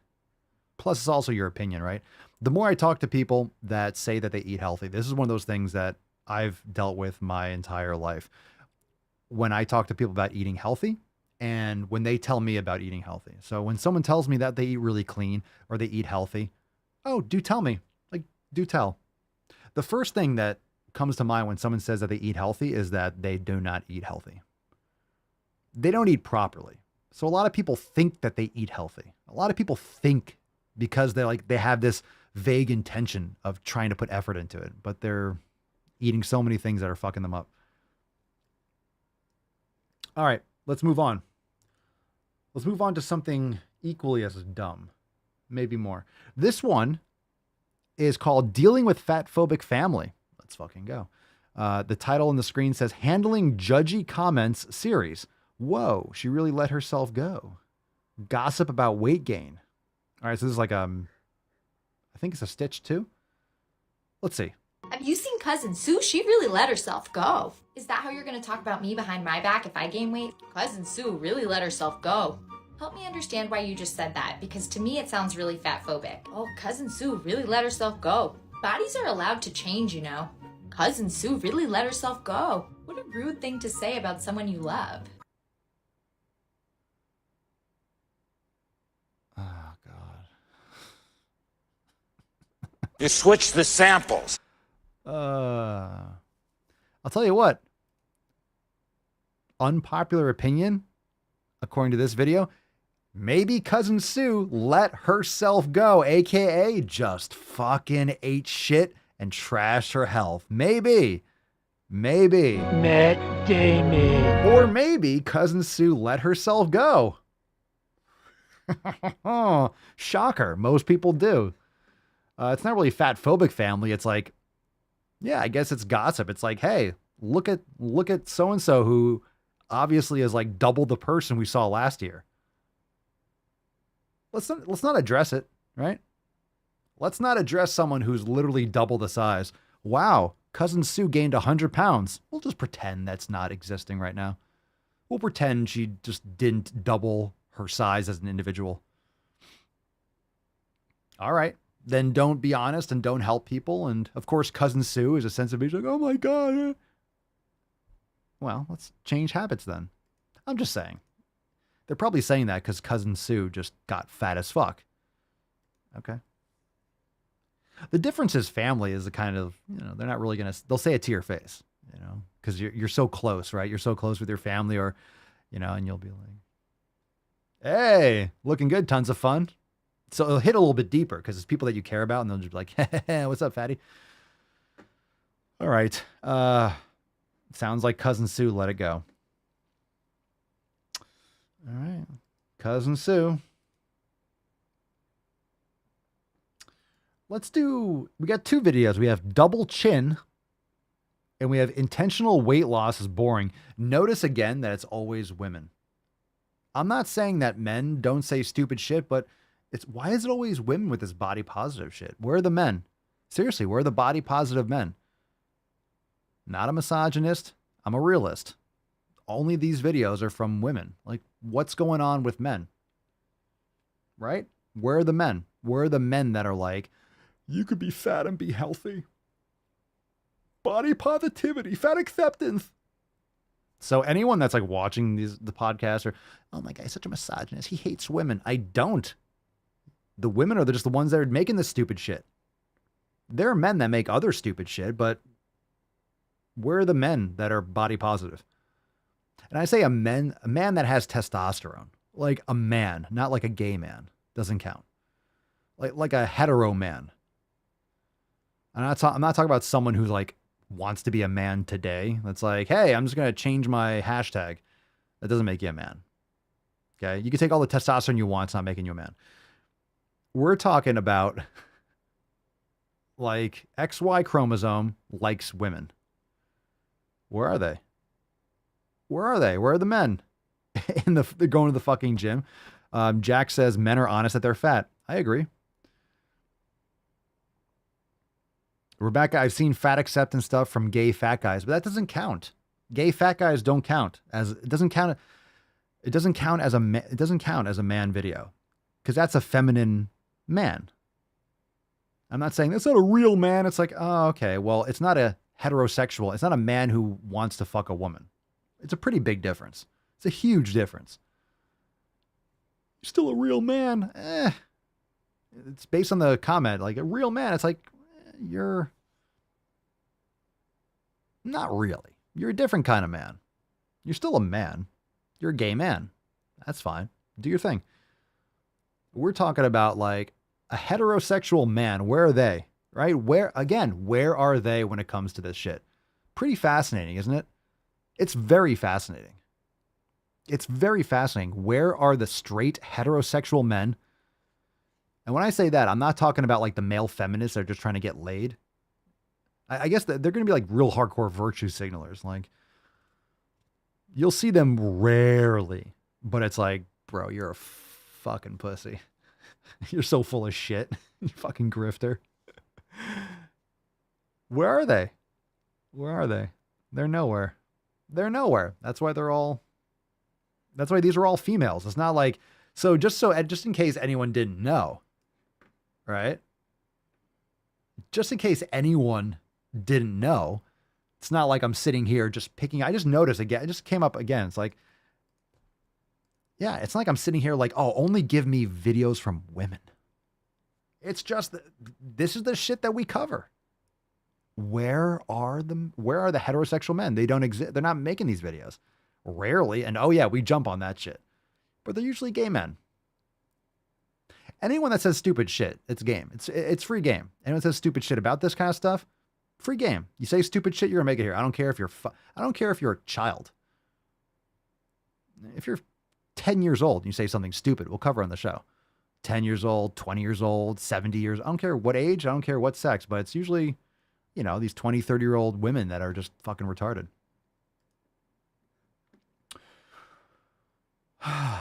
Plus, it's also your opinion, right? The more I talk to people that say that they eat healthy, this is one of those things that I've dealt with my entire life. When I talk to people about eating healthy and when they tell me about eating healthy. So when someone tells me that they eat really clean or they eat healthy, oh, do tell me. Like, do tell. The first thing that comes to mind when someone says that they eat healthy is that they do not eat healthy. They don't eat properly. So a lot of people think that they eat healthy. A lot of people think because they have this vague intention of trying to put effort into it, but they're eating so many things that are fucking them up. All right, let's move on. Let's move on to something equally as dumb, maybe more. This one is called Dealing with Fat-Phobic Family. Let's fucking go. The title on the screen says Handling Judgy Comments Series. Whoa, she really let herself go. Gossip about weight gain. All right, so this is like, I think it's a stitch too. Let's see. Have you seen Cousin Sue? She really let herself go. Is that how you're going to talk about me behind my back if I gain weight? Cousin Sue really let herself go. Help me understand why you just said that, because to me it sounds really fat-phobic. Oh, Cousin Sue really let herself go. Bodies are allowed to change, you know. Cousin Sue really let herself go. What a rude thing to say about someone you love. Oh, God. You switch the samples. I'll tell you what. Unpopular opinion, according to this video, maybe Cousin Sue let herself go, aka just fucking ate shit and trashed her health. Maybe. Matt Damon. Or maybe Cousin Sue let herself go. Oh, shocker. Most people do. It's not really fat phobic family. It's like, yeah, I guess it's gossip. It's like, hey, look at so-and-so who obviously is like double the person we saw last year. Let's not address it, right? Let's not address someone who's literally double the size. Wow, Cousin Sue gained 100 pounds. We'll just pretend that's not existing right now. We'll pretend she just didn't double her size as an individual. All right, then don't be honest and don't help people. And of course, Cousin Sue is a sensitive. She's like, oh my God. Well, let's change habits then. I'm just saying. They're probably saying that because Cousin Sue just got fat as fuck. Okay. The difference is family is the kind of, they're not really going to, they'll say it to your face, because you're so close, right? You're so close with your family or, and you'll be like, hey, looking good. Tons of fun. So it'll hit a little bit deeper because it's people that you care about and they'll just be like, hey, what's up, fatty? All right. Sounds like Cousin Sue let it go. All right. Cousin Sue. We got 2 videos. We have double chin and we have intentional weight loss is boring. Notice again that it's always women. I'm not saying that men don't say stupid shit, but why is it always women with this body positive shit? Where are the men? Seriously, where are the body positive men? Not a misogynist. I'm a realist. Only these videos are from women. Like, what's going on with men? Right? Where are the men? Where are the men that are like, you could be fat and be healthy? Body positivity, fat acceptance. So anyone that's like watching the podcast or, oh my God, he's such a misogynist. He hates women. I don't. The women are just the ones that are making this stupid shit. There are men that make other stupid shit, but where are the men that are body positive? And I say a man that has testosterone, like a man, not like a gay man, doesn't count. Like a hetero man. I'm not talking about someone who's like wants to be a man today. That's like, hey, I'm just going to change my hashtag. That doesn't make you a man. Okay. You can take all the testosterone you want. It's not making you a man. We're talking about like XY chromosome likes women. Where are they? Where are they? Where are the men? They're going to the fucking gym. Jack says men are honest that they're fat. I agree. Rebecca, I've seen fat acceptance stuff from gay fat guys, but that doesn't count. Gay fat guys don't count it doesn't count as a man video because that's a feminine man. I'm not saying that's not a real man. It's like, oh, okay. Well, it's not a heterosexual. It's not a man who wants to fuck a woman. It's a pretty big difference. It's a huge difference. You're still a real man. It's based on the comment, like a real man. It's like, you're not really. You're a different kind of man. You're still a man. You're a gay man. That's fine. Do your thing. We're talking about like a heterosexual man. Where are they? Right? Where are they when it comes to this shit? Pretty fascinating, isn't it? It's very fascinating. It's very fascinating. Where are the straight heterosexual men? And when I say that, I'm not talking about like the male feminists that are just trying to get laid. I guess that they're going to be like real hardcore virtue signalers. Like you'll see them rarely, but it's like, bro, you're a fucking pussy. You're so full of shit. You fucking grifter. Where are they? Where are they? They're nowhere. They're nowhere. That's why these are all females. It's not like, just in case anyone didn't know, right? Just in case anyone didn't know, it's not like I'm sitting here just picking. I just noticed again. It just came up again. It's like, yeah, it's not like I'm sitting here like, oh, only give me videos from women. It's just, this is the shit that we cover. Where are the heterosexual men? They don't exist. They're not making these videos. Rarely. And oh yeah, we jump on that shit. But they're usually gay men. Anyone that says stupid shit, it's game. It's free game. Anyone that says stupid shit about this kind of stuff, free game. You say stupid shit, you're gonna make it here. I don't care if you're a child. If you're 10 years old and you say something stupid, we'll cover on the show. 10 years old, 20 years old, 70 years. I don't care what age. I don't care what sex, but it's usually, you know, these 20, 30-year-old women that are just fucking retarded. All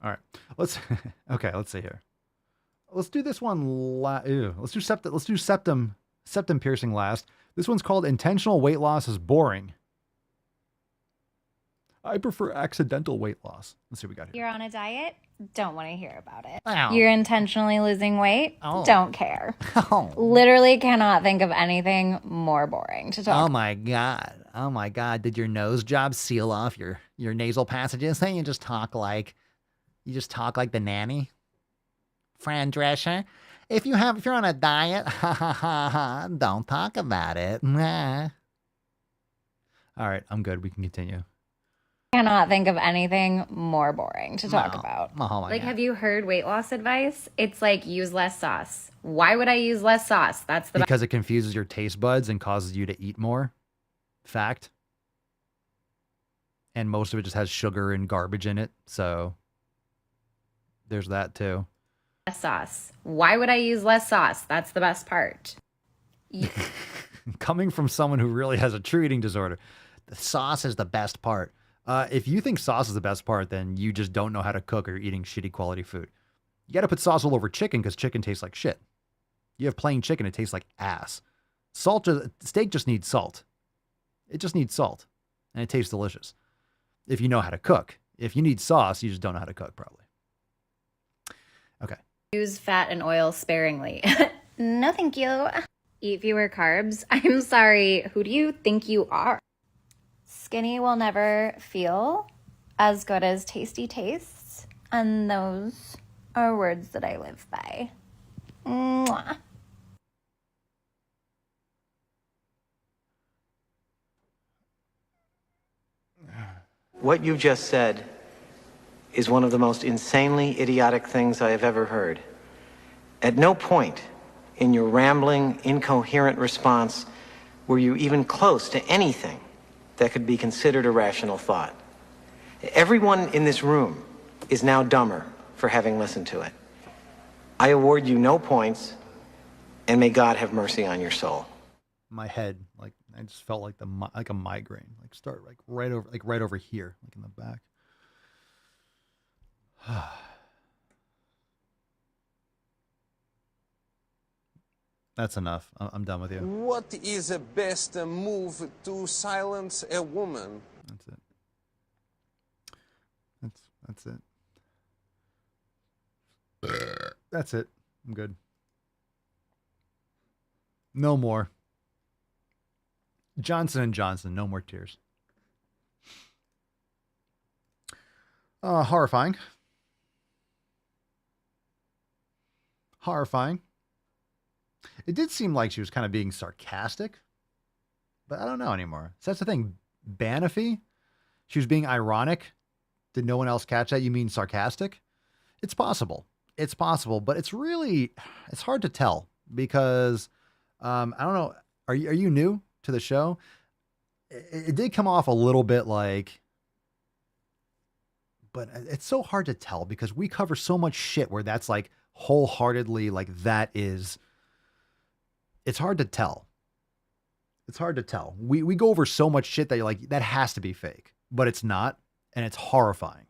right, let's see here. Let's do this one. Let's do septum piercing last. This one's called intentional weight loss is boring. I prefer accidental weight loss. Let's see what we got here. You're on a diet? Don't want to hear about it. Ow. You're intentionally losing weight? Oh. Don't care. Oh. Literally cannot think of anything more boring to talk Oh my God. Did your nose job seal off your nasal passages? Then you just talk like the nanny. Fran Drescher, if you're on a diet, don't talk about it. Nah. All right, I'm good. We can continue. Cannot think of anything more boring to talk about. Oh my Like, God. have you heard weight loss advice? It's like, use less sauce. Why would I use less sauce? That's the Because it confuses your taste buds and causes you to eat more. Fact. And most of it just has sugar and garbage in it. So there's that too. less sauce. Why would I use less sauce? That's the best part. Coming from someone who really has a true eating disorder, the sauce is the best part. If you think sauce is the best part, then you just don't know how to cook or you're eating shitty quality food. You got to put sauce all over chicken because chicken tastes like shit. You have plain chicken, it tastes like ass. Steak just needs salt. It just needs salt, and it tastes delicious. If you know how to cook. If you need sauce, you just don't know how to cook probably. Okay. Use fat and oil sparingly. No, thank you. Eat fewer carbs. I'm sorry. Who do you think you are? Skinny will never feel as good as tasty tastes. And those are words that I live by. Mwah. What you just said is one of the most insanely idiotic things I have ever heard. At no point in your rambling, incoherent response were you even close to anything that could be considered a rational thought. Everyone in this room is now dumber for having listened to it. I award you no points, and may God have mercy on your soul. My head, like I just felt like a migraine, like start right over here, like in the back. That's enough. I'm done with you. What is the best move to silence a woman? That's it. That's it. That's it. I'm good. No more. Johnson & Johnson, no more tears. Horrifying. Horrifying. It did seem like she was kind of being sarcastic, but I don't know anymore. So that's the thing. Banafy, she was being ironic. Did no one else catch that? You mean sarcastic? It's possible. It's possible, but it's hard to tell because I don't know. Are you new to the show? It did come off a little bit like, but it's so hard to tell because we cover so much shit where that's like wholeheartedly like that is. It's hard to tell. It's hard to tell. We go over so much shit that you're like, that has to be fake, but it's not. And it's horrifying.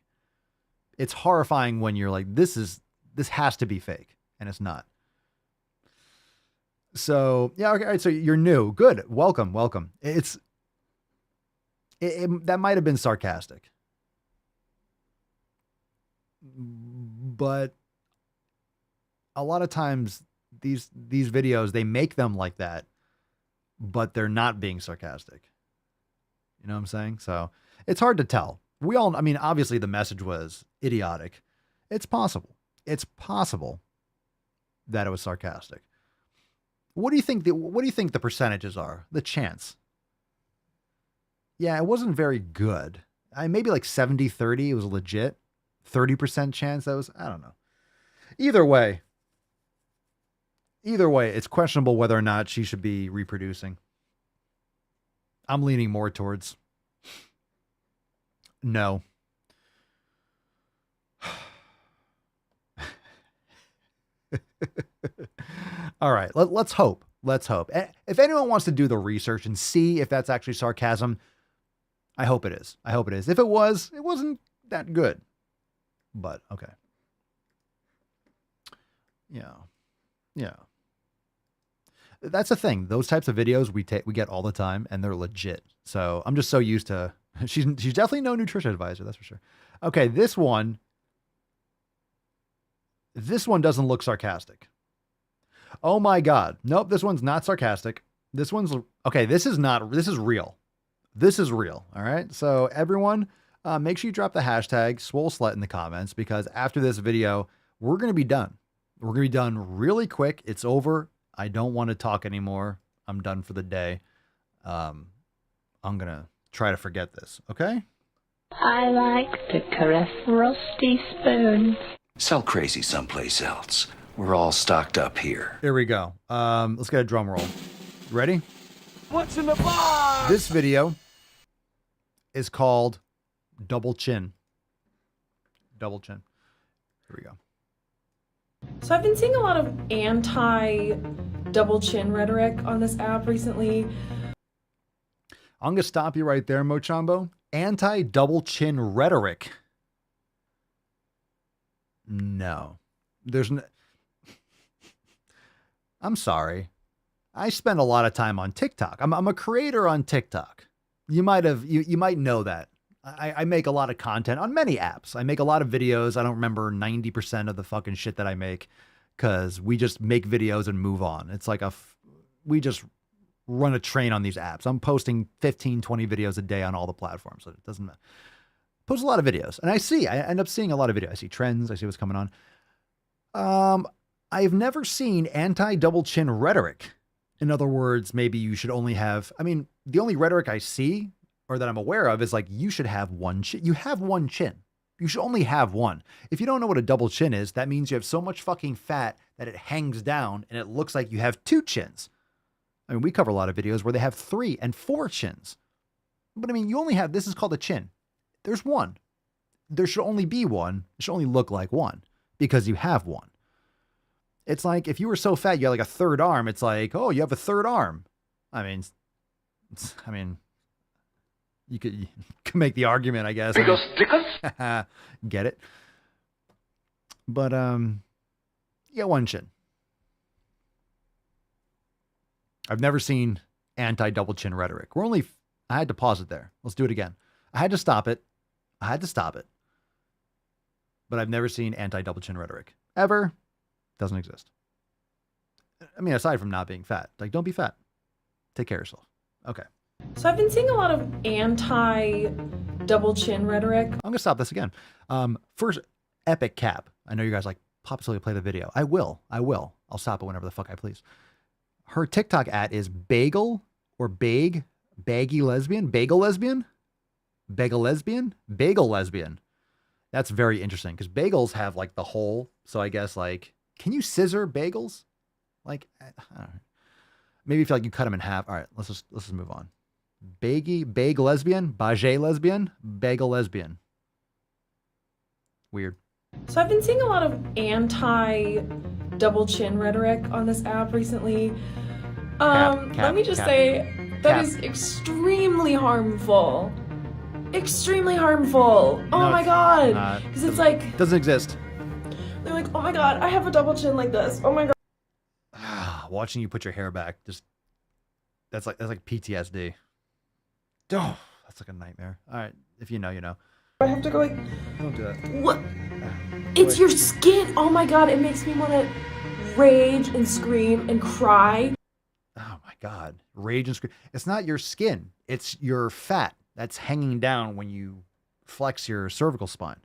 It's horrifying when you're like, this has to be fake and it's not. So yeah. Okay. All right. So you're new. Good. Welcome. That might've been sarcastic, but a lot of times these videos, they make them like that, but they're not being sarcastic. You know what I'm saying? So it's hard to tell. Obviously the message was idiotic. It's possible that it was sarcastic. What do you think the percentages are? The chance? Yeah, it wasn't very good. Maybe like 70-30. It was legit. 30% chance that was, I don't know. Either way, it's questionable whether or not she should be reproducing. I'm leaning more towards no. All right, let's hope. Let's hope. If anyone wants to do the research and see if that's actually sarcasm, I hope it is. I hope it is. If it was, it wasn't that good. But okay. Yeah. Yeah. That's the thing. Those types of videos we get all the time, and they're legit. So I'm just so used to. She's definitely no nutrition advisor, that's for sure. Okay, this one doesn't look sarcastic. Oh my God. Nope, this one's not sarcastic. This one's okay. This is real. This is real. All right. So everyone, make sure you drop the hashtag SwoleSlut in the comments, because after this video, we're going to be done. We're going to be done really quick. It's over. I don't want to talk anymore. I'm done for the day. I'm going to try to forget this. Okay. I like to caress rusty spoons. Sell crazy someplace else. We're all stocked up here. Here we go. Let's get a drum roll. Ready? What's in the box? This video is called Double Chin. Double Chin. Here we go. So I've been seeing a lot of anti-double chin rhetoric on this app recently. I'm going to stop you right there, Mochambo. Anti-double chin rhetoric. No. There's no... I'm sorry. I spend a lot of time on TikTok. I'm a creator on TikTok. You might know that. I make a lot of content on many apps. I make a lot of videos. I don't remember 90% of the fucking shit that I make, because we just make videos and move on. It's like we just run a train on these apps. I'm posting 15, 20 videos a day on all the platforms. So it doesn't matter. Post a lot of videos, and I end up seeing a lot of videos. I see trends. I see what's coming on. I've never seen anti-double chin rhetoric. In other words, maybe you should only have, the only rhetoric I see or that I'm aware of is like, you should have one chin. You have one chin. You should only have one. If you don't know what a double chin is, that means you have so much fucking fat that it hangs down and it looks like you have two chins. We cover a lot of videos where they have 3 and 4 chins. But you only have, this is called a chin. There's one. There should only be one. It should only look like one because you have one. It's like if you were so fat you had like a third arm, it's like, oh, you have a third arm. You could make the argument, I guess. Get it? But yeah, one chin. I've never seen anti-double chin rhetoric. I had to pause it there. Let's do it again. I had to stop it. But I've never seen anti-double chin rhetoric. Ever. Doesn't exist. Aside from not being fat. Like, don't be fat. Take care of yourself. Okay. So I've been seeing a lot of anti-double chin rhetoric. I'm going to stop this again. First, epic cap. I know you guys like, Pop Silly, play the video. I will. I'll stop it whenever the fuck I please. Her TikTok at is bagel or baggy lesbian, bagel lesbian. That's very interesting because bagels have like the hole. So I guess like, can you scissor bagels? Like, I don't know. Maybe if you cut them in half. All right, let's just move on. Bag lesbian, bagel lesbian, bagel lesbian. Weird. So I've been seeing a lot of anti-double chin rhetoric on this app recently. Let me just say that is extremely harmful. Extremely harmful. Oh my God. Because it's like, doesn't exist. They're like, oh my God, I have a double chin like this. Oh my God. Watching you put your hair back, that's like PTSD. Oh, that's like a nightmare. All right, if you know, you know. I have to go like, don't do that. What? It's your skin. Oh my God, it makes me want to rage and scream and cry. Oh my God, rage and scream. It's not your skin. It's your fat that's hanging down when you flex your cervical spine.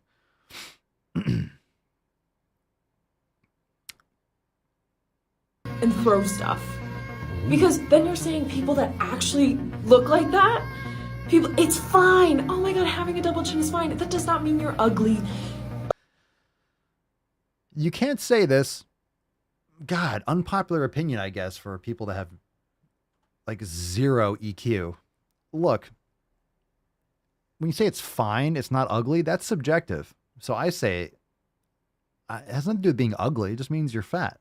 And throw stuff. Because then you're saying people that actually look like that, it's fine. Oh my God, having a double chin is fine. That does not mean you're ugly. You can't say this. God, unpopular opinion, I guess, for people that have like 0 EQ. look, when you say it's fine, it's not ugly, that's subjective. So I say it has nothing to do with being ugly. It just means you're fat.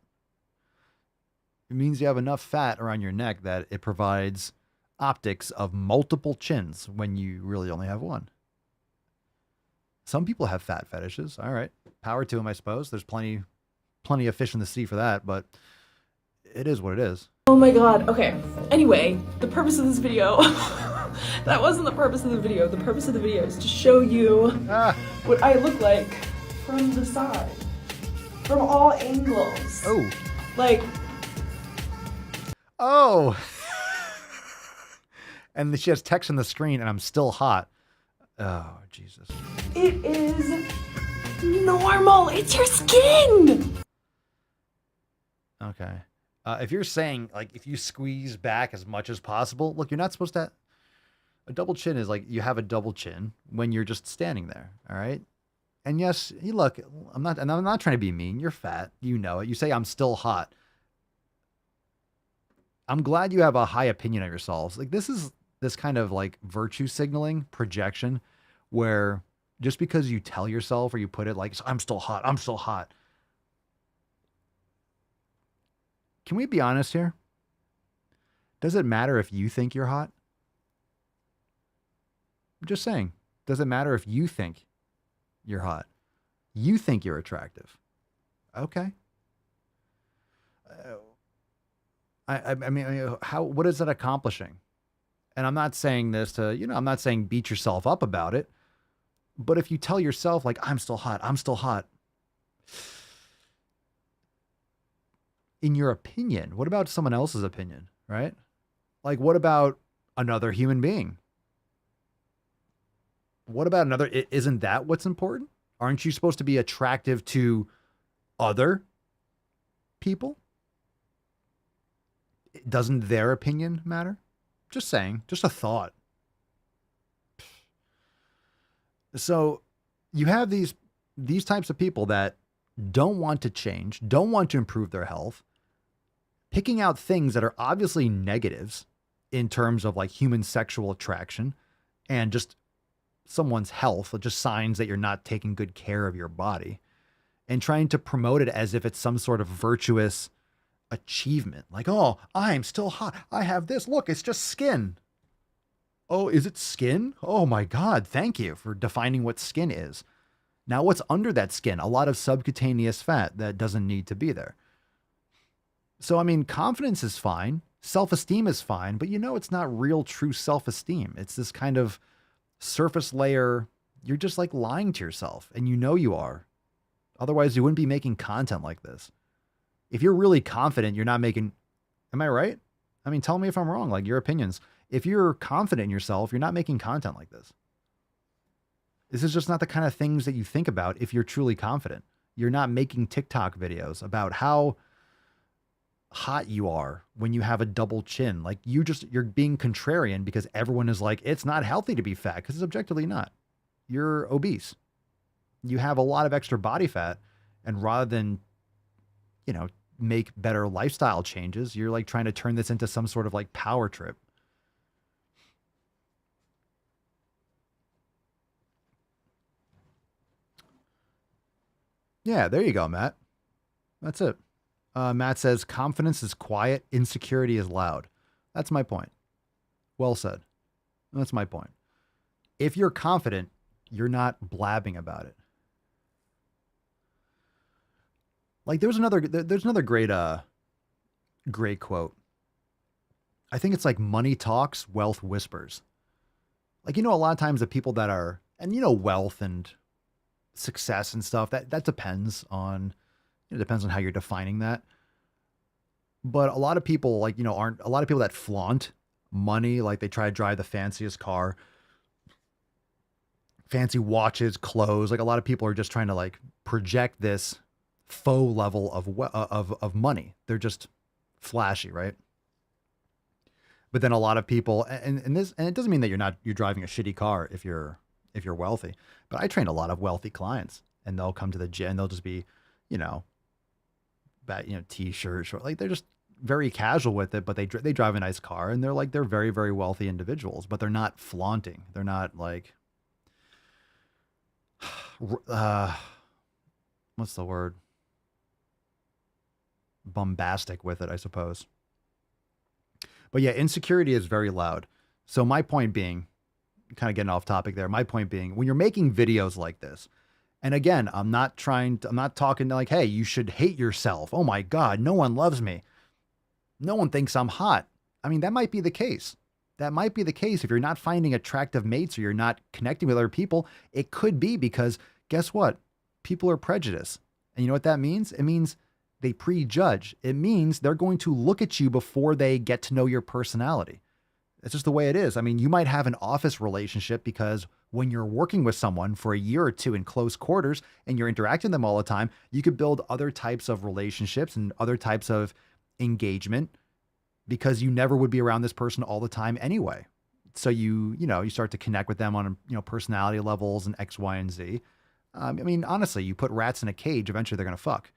It means you have enough fat around your neck that it provides optics of multiple chins when you really only have one. Some people have fat fetishes. All right. Power to them, I suppose. There's plenty of fish in the sea for that, but it is what it is. Oh my god. Okay. Anyway, the purpose of this video, that wasn't the purpose of the video. The purpose of the video is to show you what I look like from the side. From all angles. Oh. Like. Oh. And she has text on the screen and I'm still hot. Oh, Jesus. It is normal. It's your skin. Okay. If you're saying, like, if you squeeze back as much as possible, look, you're not supposed to. A double chin is like you have a double chin when you're just standing there. All right. And yes, you look, I'm not trying to be mean. You're fat. You know it. You say I'm still hot. I'm glad you have a high opinion of yourselves. Like, this is this kind of like virtue signaling projection where just because you tell yourself or you put it like, I'm still hot, I'm still hot. Can we be honest here? Does it matter if you think you're hot? I'm just saying, does it matter if you think you're hot? You think you're attractive. Okay. I mean, what is it accomplishing? And I'm not saying this to, I'm not saying beat yourself up about it. But if you tell yourself, like, I'm still hot, I'm still hot. In your opinion, what about someone else's opinion, right? Like, what about another human being? What about another? Isn't that what's important? Aren't you supposed to be attractive to other people? Doesn't their opinion matter? Just saying, just a thought. So you have these types of people that don't want to change, don't want to improve their health, picking out things that are obviously negatives in terms of like human sexual attraction and just someone's health, just signs that you're not taking good care of your body, and trying to promote it as if it's some sort of virtuous achievement. Like, oh, I'm still hot. I have this. Look, it's just skin. Oh, is it skin? Oh my God. Thank you for defining what skin is. Now, what's under that skin? A lot of subcutaneous fat that doesn't need to be there. So, I mean, confidence is fine. Self-esteem is fine, but it's not real, true self-esteem. It's this kind of surface layer. You're just like lying to yourself, and you are. Otherwise, you wouldn't be making content like this. If you're really confident, you're not making, am I right? I mean, tell me if I'm wrong, like your opinions. If you're confident in yourself, you're not making content like this. This is just not the kind of things that you think about if you're truly confident. You're not making TikTok videos about how hot you are when you have a double chin. Like you're being contrarian because everyone is like, it's not healthy to be fat, because it's objectively not. You're obese. You have a lot of extra body fat, and rather than, make better lifestyle changes, you're like trying to turn this into some sort of like power trip. Yeah, there you go, Matt. That's it. Matt says, confidence is quiet, insecurity is loud. That's my point. Well said. That's my point. If you're confident, you're not blabbing about it. Like there's another great quote. I think it's like money talks, wealth whispers. Like, a lot of times the people that are, and wealth and success and stuff, that depends on, it depends on how you're defining that. But a lot of people like, aren't a lot of people that flaunt money. Like they try to drive the fanciest car, fancy watches, clothes. Like a lot of people are just trying to like project this faux level of money. They're just flashy, right? But then a lot of people, and it doesn't mean that you're driving a shitty car if you're wealthy. But I train a lot of wealthy clients, and they'll come to the gym and they'll just be, t-shirts, like they're just very casual with it, but they drive a nice car and they're very, very wealthy individuals, but they're not flaunting. They're not like, what's the word? Bombastic with it, I suppose. But yeah, insecurity is very loud. So my point being, kind of getting off topic there. My point being, when you're making videos like this, and again, I'm not talking like, hey, you should hate yourself. Oh my God, no one loves me. No one thinks I'm hot. I mean, that might be the case. That might be the case if you're not finding attractive mates or you're not connecting with other people. It could be because guess what? People are prejudiced. And you know what that means? It means they prejudge. It means they're going to look at you before they get to know your personality. It's just the way it is. I mean, you might have an office relationship because when you're working with someone for a year or two in close quarters and you're interacting with them all the time, you could build other types of relationships and other types of engagement because you never would be around this person all the time anyway. So you start to connect with them on, personality levels and X, Y, and Z. I mean, honestly, you put rats in a cage, eventually they're going to fuck.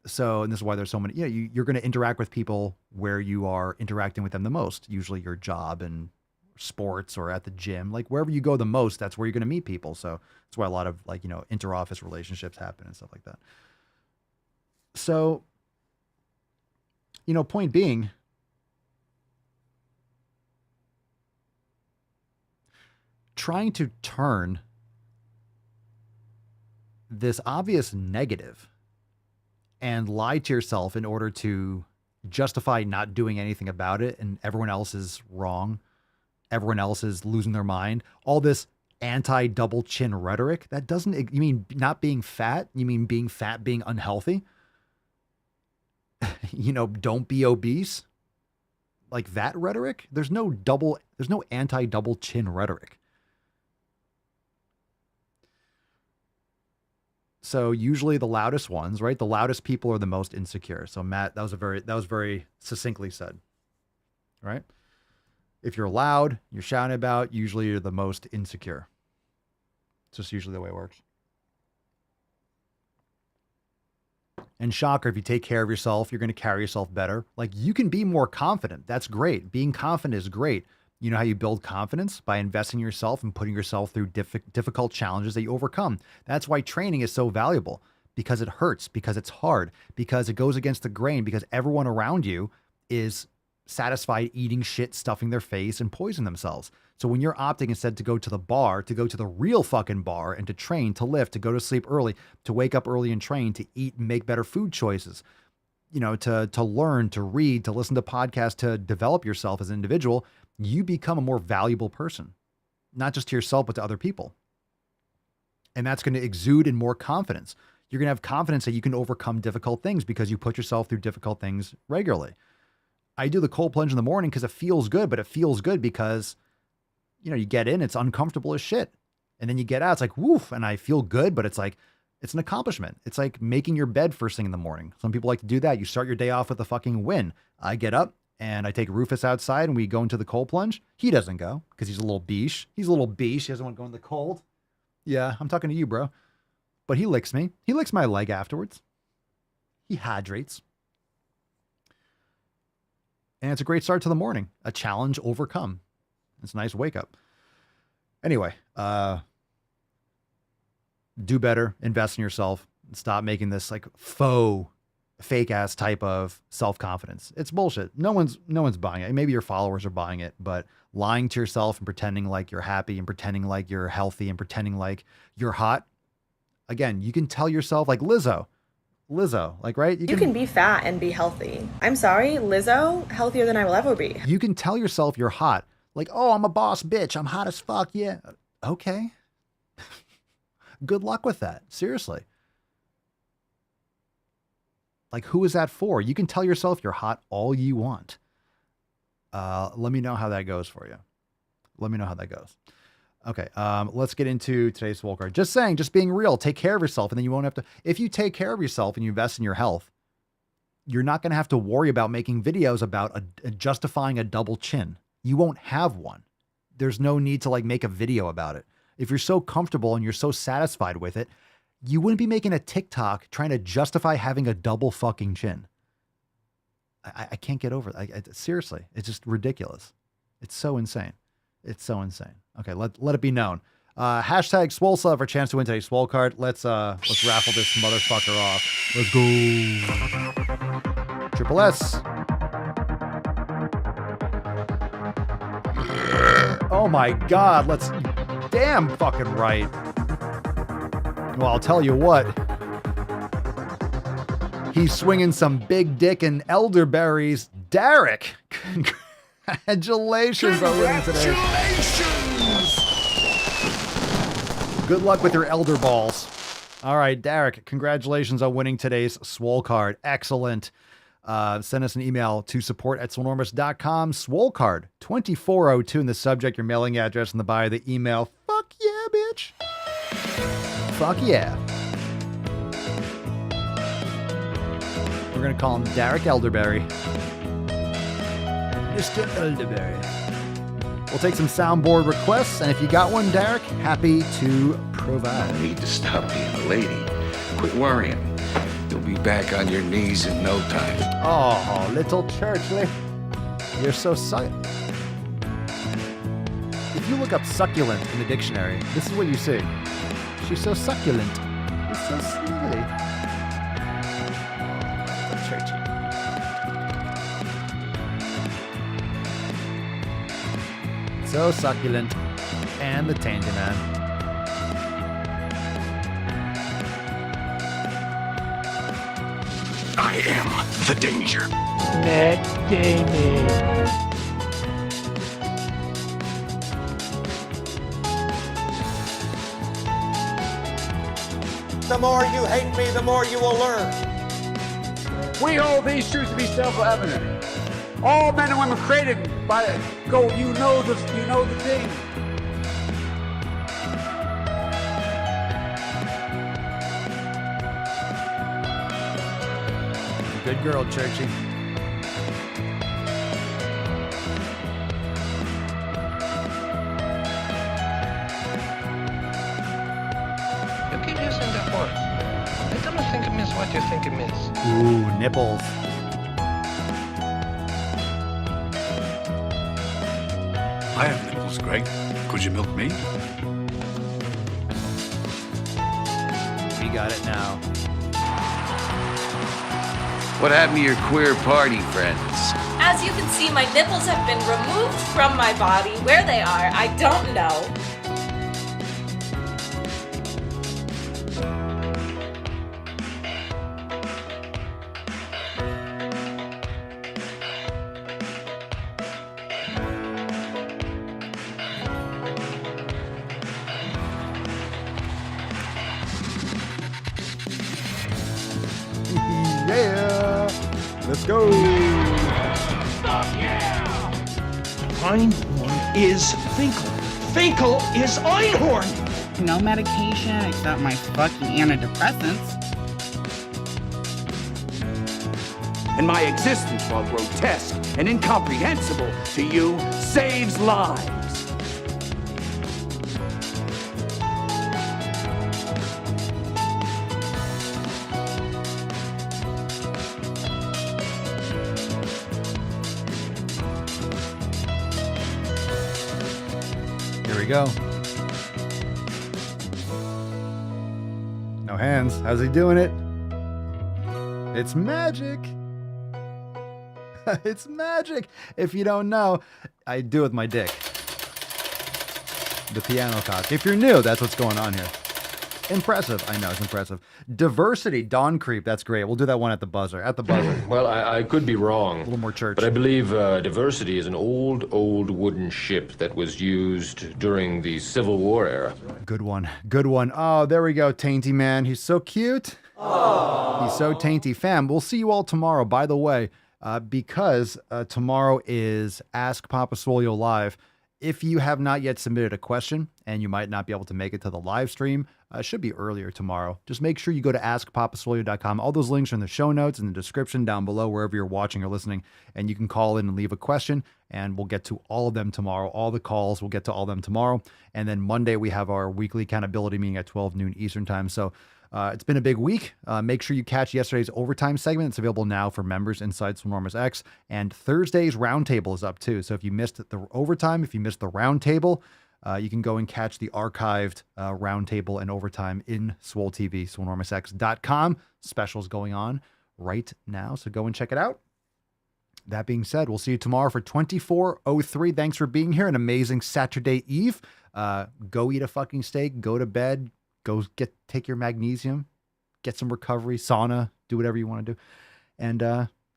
So, and this is why there's so many, you're going to interact with people where you are interacting with them the most, usually your job and sports or at the gym, like wherever you go the most, that's where you're going to meet people. So that's why a lot of inter-office relationships happen and stuff like that. So, point being, trying to turn this obvious negative and lie to yourself in order to justify not doing anything about it and everyone else is wrong, everyone else is losing their mind, all this anti-double chin rhetoric, that doesn't, you mean not being fat? You mean being fat, being unhealthy? Don't be obese? Like that rhetoric? There's no anti-double chin rhetoric. So usually the loudest ones, right? The loudest people are the most insecure. So Matt, that was very succinctly said, right? If you're loud, you're shouting about, usually you're the most insecure. It's just usually the way it works. And shocker, if you take care of yourself, you're going to carry yourself better. Like you can be more confident. That's great. Being confident is great. You know how you build confidence? By investing in yourself and putting yourself through difficult challenges that you overcome. That's why training is so valuable, because it hurts, because it's hard, because it goes against the grain, because everyone around you is satisfied eating shit, stuffing their face, and poisoning themselves. So when you're opting instead to go to the bar, to go to the real fucking bar and to train, to lift, to go to sleep early, to wake up early and train, to eat and make better food choices, to learn, to read, to listen to podcasts, to develop yourself as an individual, you become a more valuable person, not just to yourself, but to other people. And that's going to exude in more confidence. You're going to have confidence that you can overcome difficult things because you put yourself through difficult things regularly. I do the cold plunge in the morning because it feels good, but it feels good because, you get in, it's uncomfortable as shit. And then you get out, it's like, woof, and I feel good, but it's like, it's an accomplishment. It's like making your bed first thing in the morning. Some people like to do that. You start your day off with a fucking win. I get up and I take Rufus outside and we go into the cold plunge. He doesn't go because he's a little beesh. He doesn't want to go in the cold. Yeah, I'm talking to you, bro. But he licks me. He licks my leg afterwards. He hydrates. And it's a great start to the morning. A challenge overcome. It's a nice wake up. Anyway, do better, invest in yourself, and stop making this like fake ass type of self-confidence. It's bullshit. No one's buying it. Maybe your followers are buying it, but lying to yourself and pretending like you're happy and pretending like you're healthy and pretending like you're hot. Again, you can tell yourself like Lizzo, like, right? You can be fat and be healthy. I'm sorry, Lizzo, healthier than I will ever be. You can tell yourself you're hot. Like, oh, I'm a boss bitch. I'm hot as fuck. Yeah. Okay. Good luck with that. Seriously. Like, who is that for? You can tell yourself you're hot all you want. Let me know how that goes for you. Let me know how that goes. Okay. Let's get into today's Swole card. Just saying, just being real, take care of yourself. And then you won't have to, if you take care of yourself and you invest in your health, you're not going to have to worry about making videos about justifying a double chin. You won't have one. There's no need to like make a video about it. If you're so comfortable and you're so satisfied with it, you wouldn't be making a TikTok trying to justify having a double fucking chin. I can't get over it. Seriously, it's just ridiculous. It's so insane. It's so insane. Okay, let it be known. Hashtag Swole Sell for a chance to win today's Swole card. Let's raffle this motherfucker off. Let's go. Triple S. Oh my God, let's damn fucking right. Well, I'll tell you what. He's swinging some big dick and elderberries. Derek, congratulations on winning today. Good luck with your elder balls. All right, Derek, congratulations on winning today's Swole card. Excellent. Send us an email to support@swolenormous.com. Swole card 2402 in the subject, your mailing address in the bio of the email. Fuck yeah, bitch. Fuck yeah. We're going to call him Derek Elderberry. Mr. Elderberry. We'll take some soundboard requests, and if you got one, Derek, happy to provide. You need to stop being a lady. Quit worrying. You'll be back on your knees in no time. Oh, little Churchley. You're so succulent. If you look up succulent in the dictionary, this is what you see. She's so succulent. It's so sniggly. Little Churchy. So succulent. And the Tainty Man. I am the danger. Matt Damon. The more you hate me, the more you will learn. We hold these truths to be self-evident. All men and women created by go. You know the thing. Good girl, Churchy. You keep using the word. I don't think it means what you think it means. Ooh, nipples. I have nipples, Greg. Could you milk me? We got it now. What happened to your queer party friends? As you can see, my nipples have been removed from my body. Where they are, I don't know. Yeah! Let's go! Einhorn is Finkel. Finkel is Einhorn! No medication except my fucking antidepressants. And my existence, while grotesque and incomprehensible to you, saves lives. Here we go. No hands. How's he doing it? It's magic. It's magic. If you don't know, I do it with my dick. The piano cock. If you're new, that's what's going on here. Impressive. I know, it's impressive. Diversity, Dawn Creep. That's great. We'll do that one at the buzzer. At the buzzer. Well, I could be wrong. A little more church. But I believe diversity is an old wooden ship that was used during the Civil War era. Good one. Good one. Oh, there we go, Tainty Man. He's so cute. Aww. He's so tainty. Fam, we'll see you all tomorrow, by the way, because tomorrow is Ask Papa Swolio Live. If you have not yet submitted a question and you might not be able to make it to the live stream, it should be earlier tomorrow. Just make sure you go to askpapaswolio.com. All those links are in the show notes and the description down below, wherever you're watching or listening. And you can call in and leave a question, and we'll get to all of them tomorrow. All the calls, we'll get to all of them tomorrow. And then Monday, we have our weekly accountability meeting at 12 noon Eastern time. So It's been a big week. Make sure you catch yesterday's overtime segment. It's available now for members inside Swolenormous X. And Thursday's roundtable is up too. So if you missed the overtime, if you missed the roundtable, you can go and catch the archived roundtable and overtime in Swole TV, swolenormousx.com. Specials going on right now. So go and check it out. That being said, we'll see you tomorrow for 2403. Thanks for being here. An amazing Saturday Eve. Go eat a fucking steak. Go to bed. Go take your magnesium. Get some recovery, sauna. Do whatever you want to do. And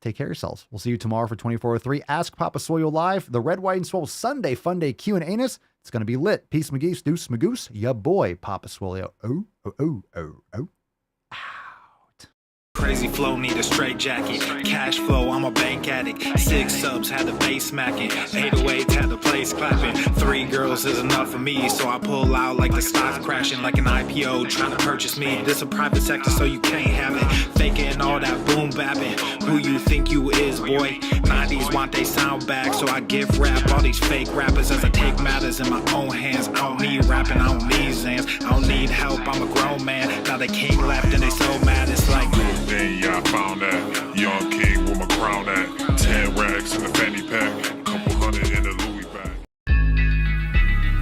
take care of yourselves. We'll see you tomorrow for 2403. Ask Papa Swole live. The Red, White, and Swole Sunday Fun Day Q&A-ness. It's going to be lit. Peace, McGeese, Deuce, Magoose. Ya boy, Papa Swole. Oh. Crazy flow, need a straight jacket. Cash flow, I'm a bank addict. 6 subs, had the bass smacking. 808s, had the place clapping. 3 girls is enough for me, so I pull out like the stock crashing. Like an IPO, trying to purchase me. This a private sector, so you can't have it. Faking all that boom bapping. Who you think you is, boy? 90s want they sound back, so I give rap all these fake rappers as I take matters in my own hands. I don't need rapping, I don't need Zans. I don't need help, I'm a grown man. Now they can't laugh and they so mad, it's like then yeah, I found that young king with my crown at 10 racks in the fanny pack, couple hundred in the Louis bag.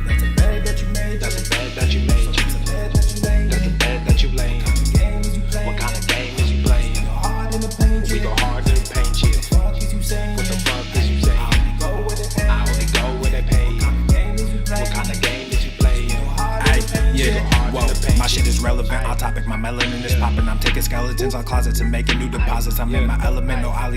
that's a bed that you made, that's a bed that you made, that's a bed that you laid, that's a bed that you laid. What kind of game is you playing? We go hard in the paint, yeah. What the fuck is you saying? I only go where they pay. What kind of game is you playing? Yeah, whoa, my shit is relevant, on topic, my melanin is popping. I'm taking skeletons on closets and making new deposits. I'm in my element, no ollie.